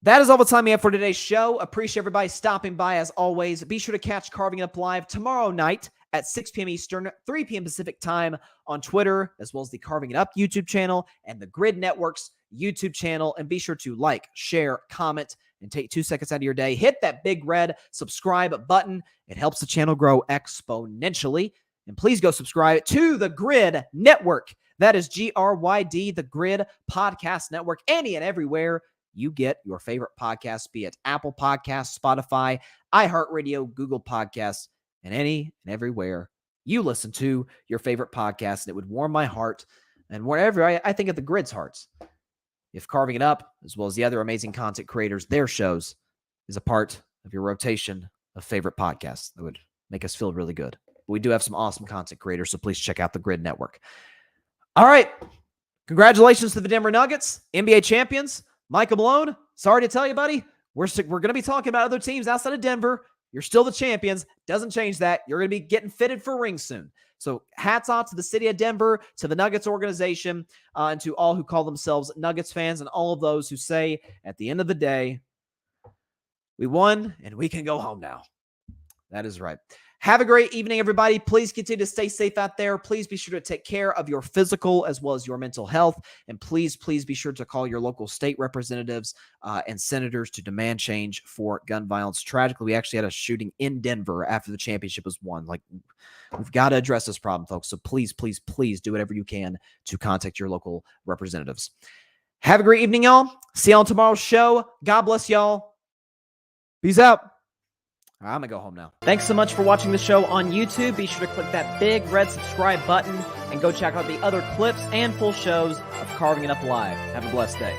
That is all the time we have for today's show. Appreciate everybody stopping by as always. Be sure to catch Carving It Up Live tomorrow night at 6 p.m. Eastern, 3 p.m. Pacific time on Twitter, as well as the Carving It Up YouTube channel and the Grid Network's YouTube channel. And be sure to like, share, comment, and take 2 seconds out of your day. Hit that big red subscribe button. It helps the channel grow exponentially. And please go subscribe to the Grid Network. That is GRYD, the Grid Podcast Network, any and everywhere you get your favorite podcasts, be it Apple Podcasts, Spotify, iHeartRadio, Google Podcasts, and any and everywhere you listen to your favorite podcast. And it would warm my heart and wherever I think of the Grid's hearts, if Carving It Up, as well as the other amazing content creators, their shows, is a part of your rotation of favorite podcasts. That would make us feel really good. But we do have some awesome content creators, so please check out the Grid Network. All right. Congratulations to the Denver Nuggets, NBA champions. Michael Malone, sorry to tell you, buddy, we're going to be talking about other teams outside of Denver. You're still the champions. Doesn't change that. You're going to be getting fitted for rings soon. So hats off to the city of Denver, to the Nuggets organization, and to all who call themselves Nuggets fans, and all of those who say, at the end of the day, we won and we can go home now. That is right. Have a great evening, everybody. Please continue to stay safe out there. Please be sure to take care of your physical as well as your mental health. And please be sure to call your local state representatives and senators to demand change for gun violence. Tragically, we actually had a shooting in Denver after the championship was won. Like, we've got to address this problem, folks. So please do whatever you can to contact your local representatives. Have a great evening, y'all. See y'all on tomorrow's show. God bless y'all. Peace out. I'm going to go home now. Thanks so much for watching the show on YouTube. Be sure to click that big red subscribe button and go check out the other clips and full shows of Carving It Up Live. Have a blessed day.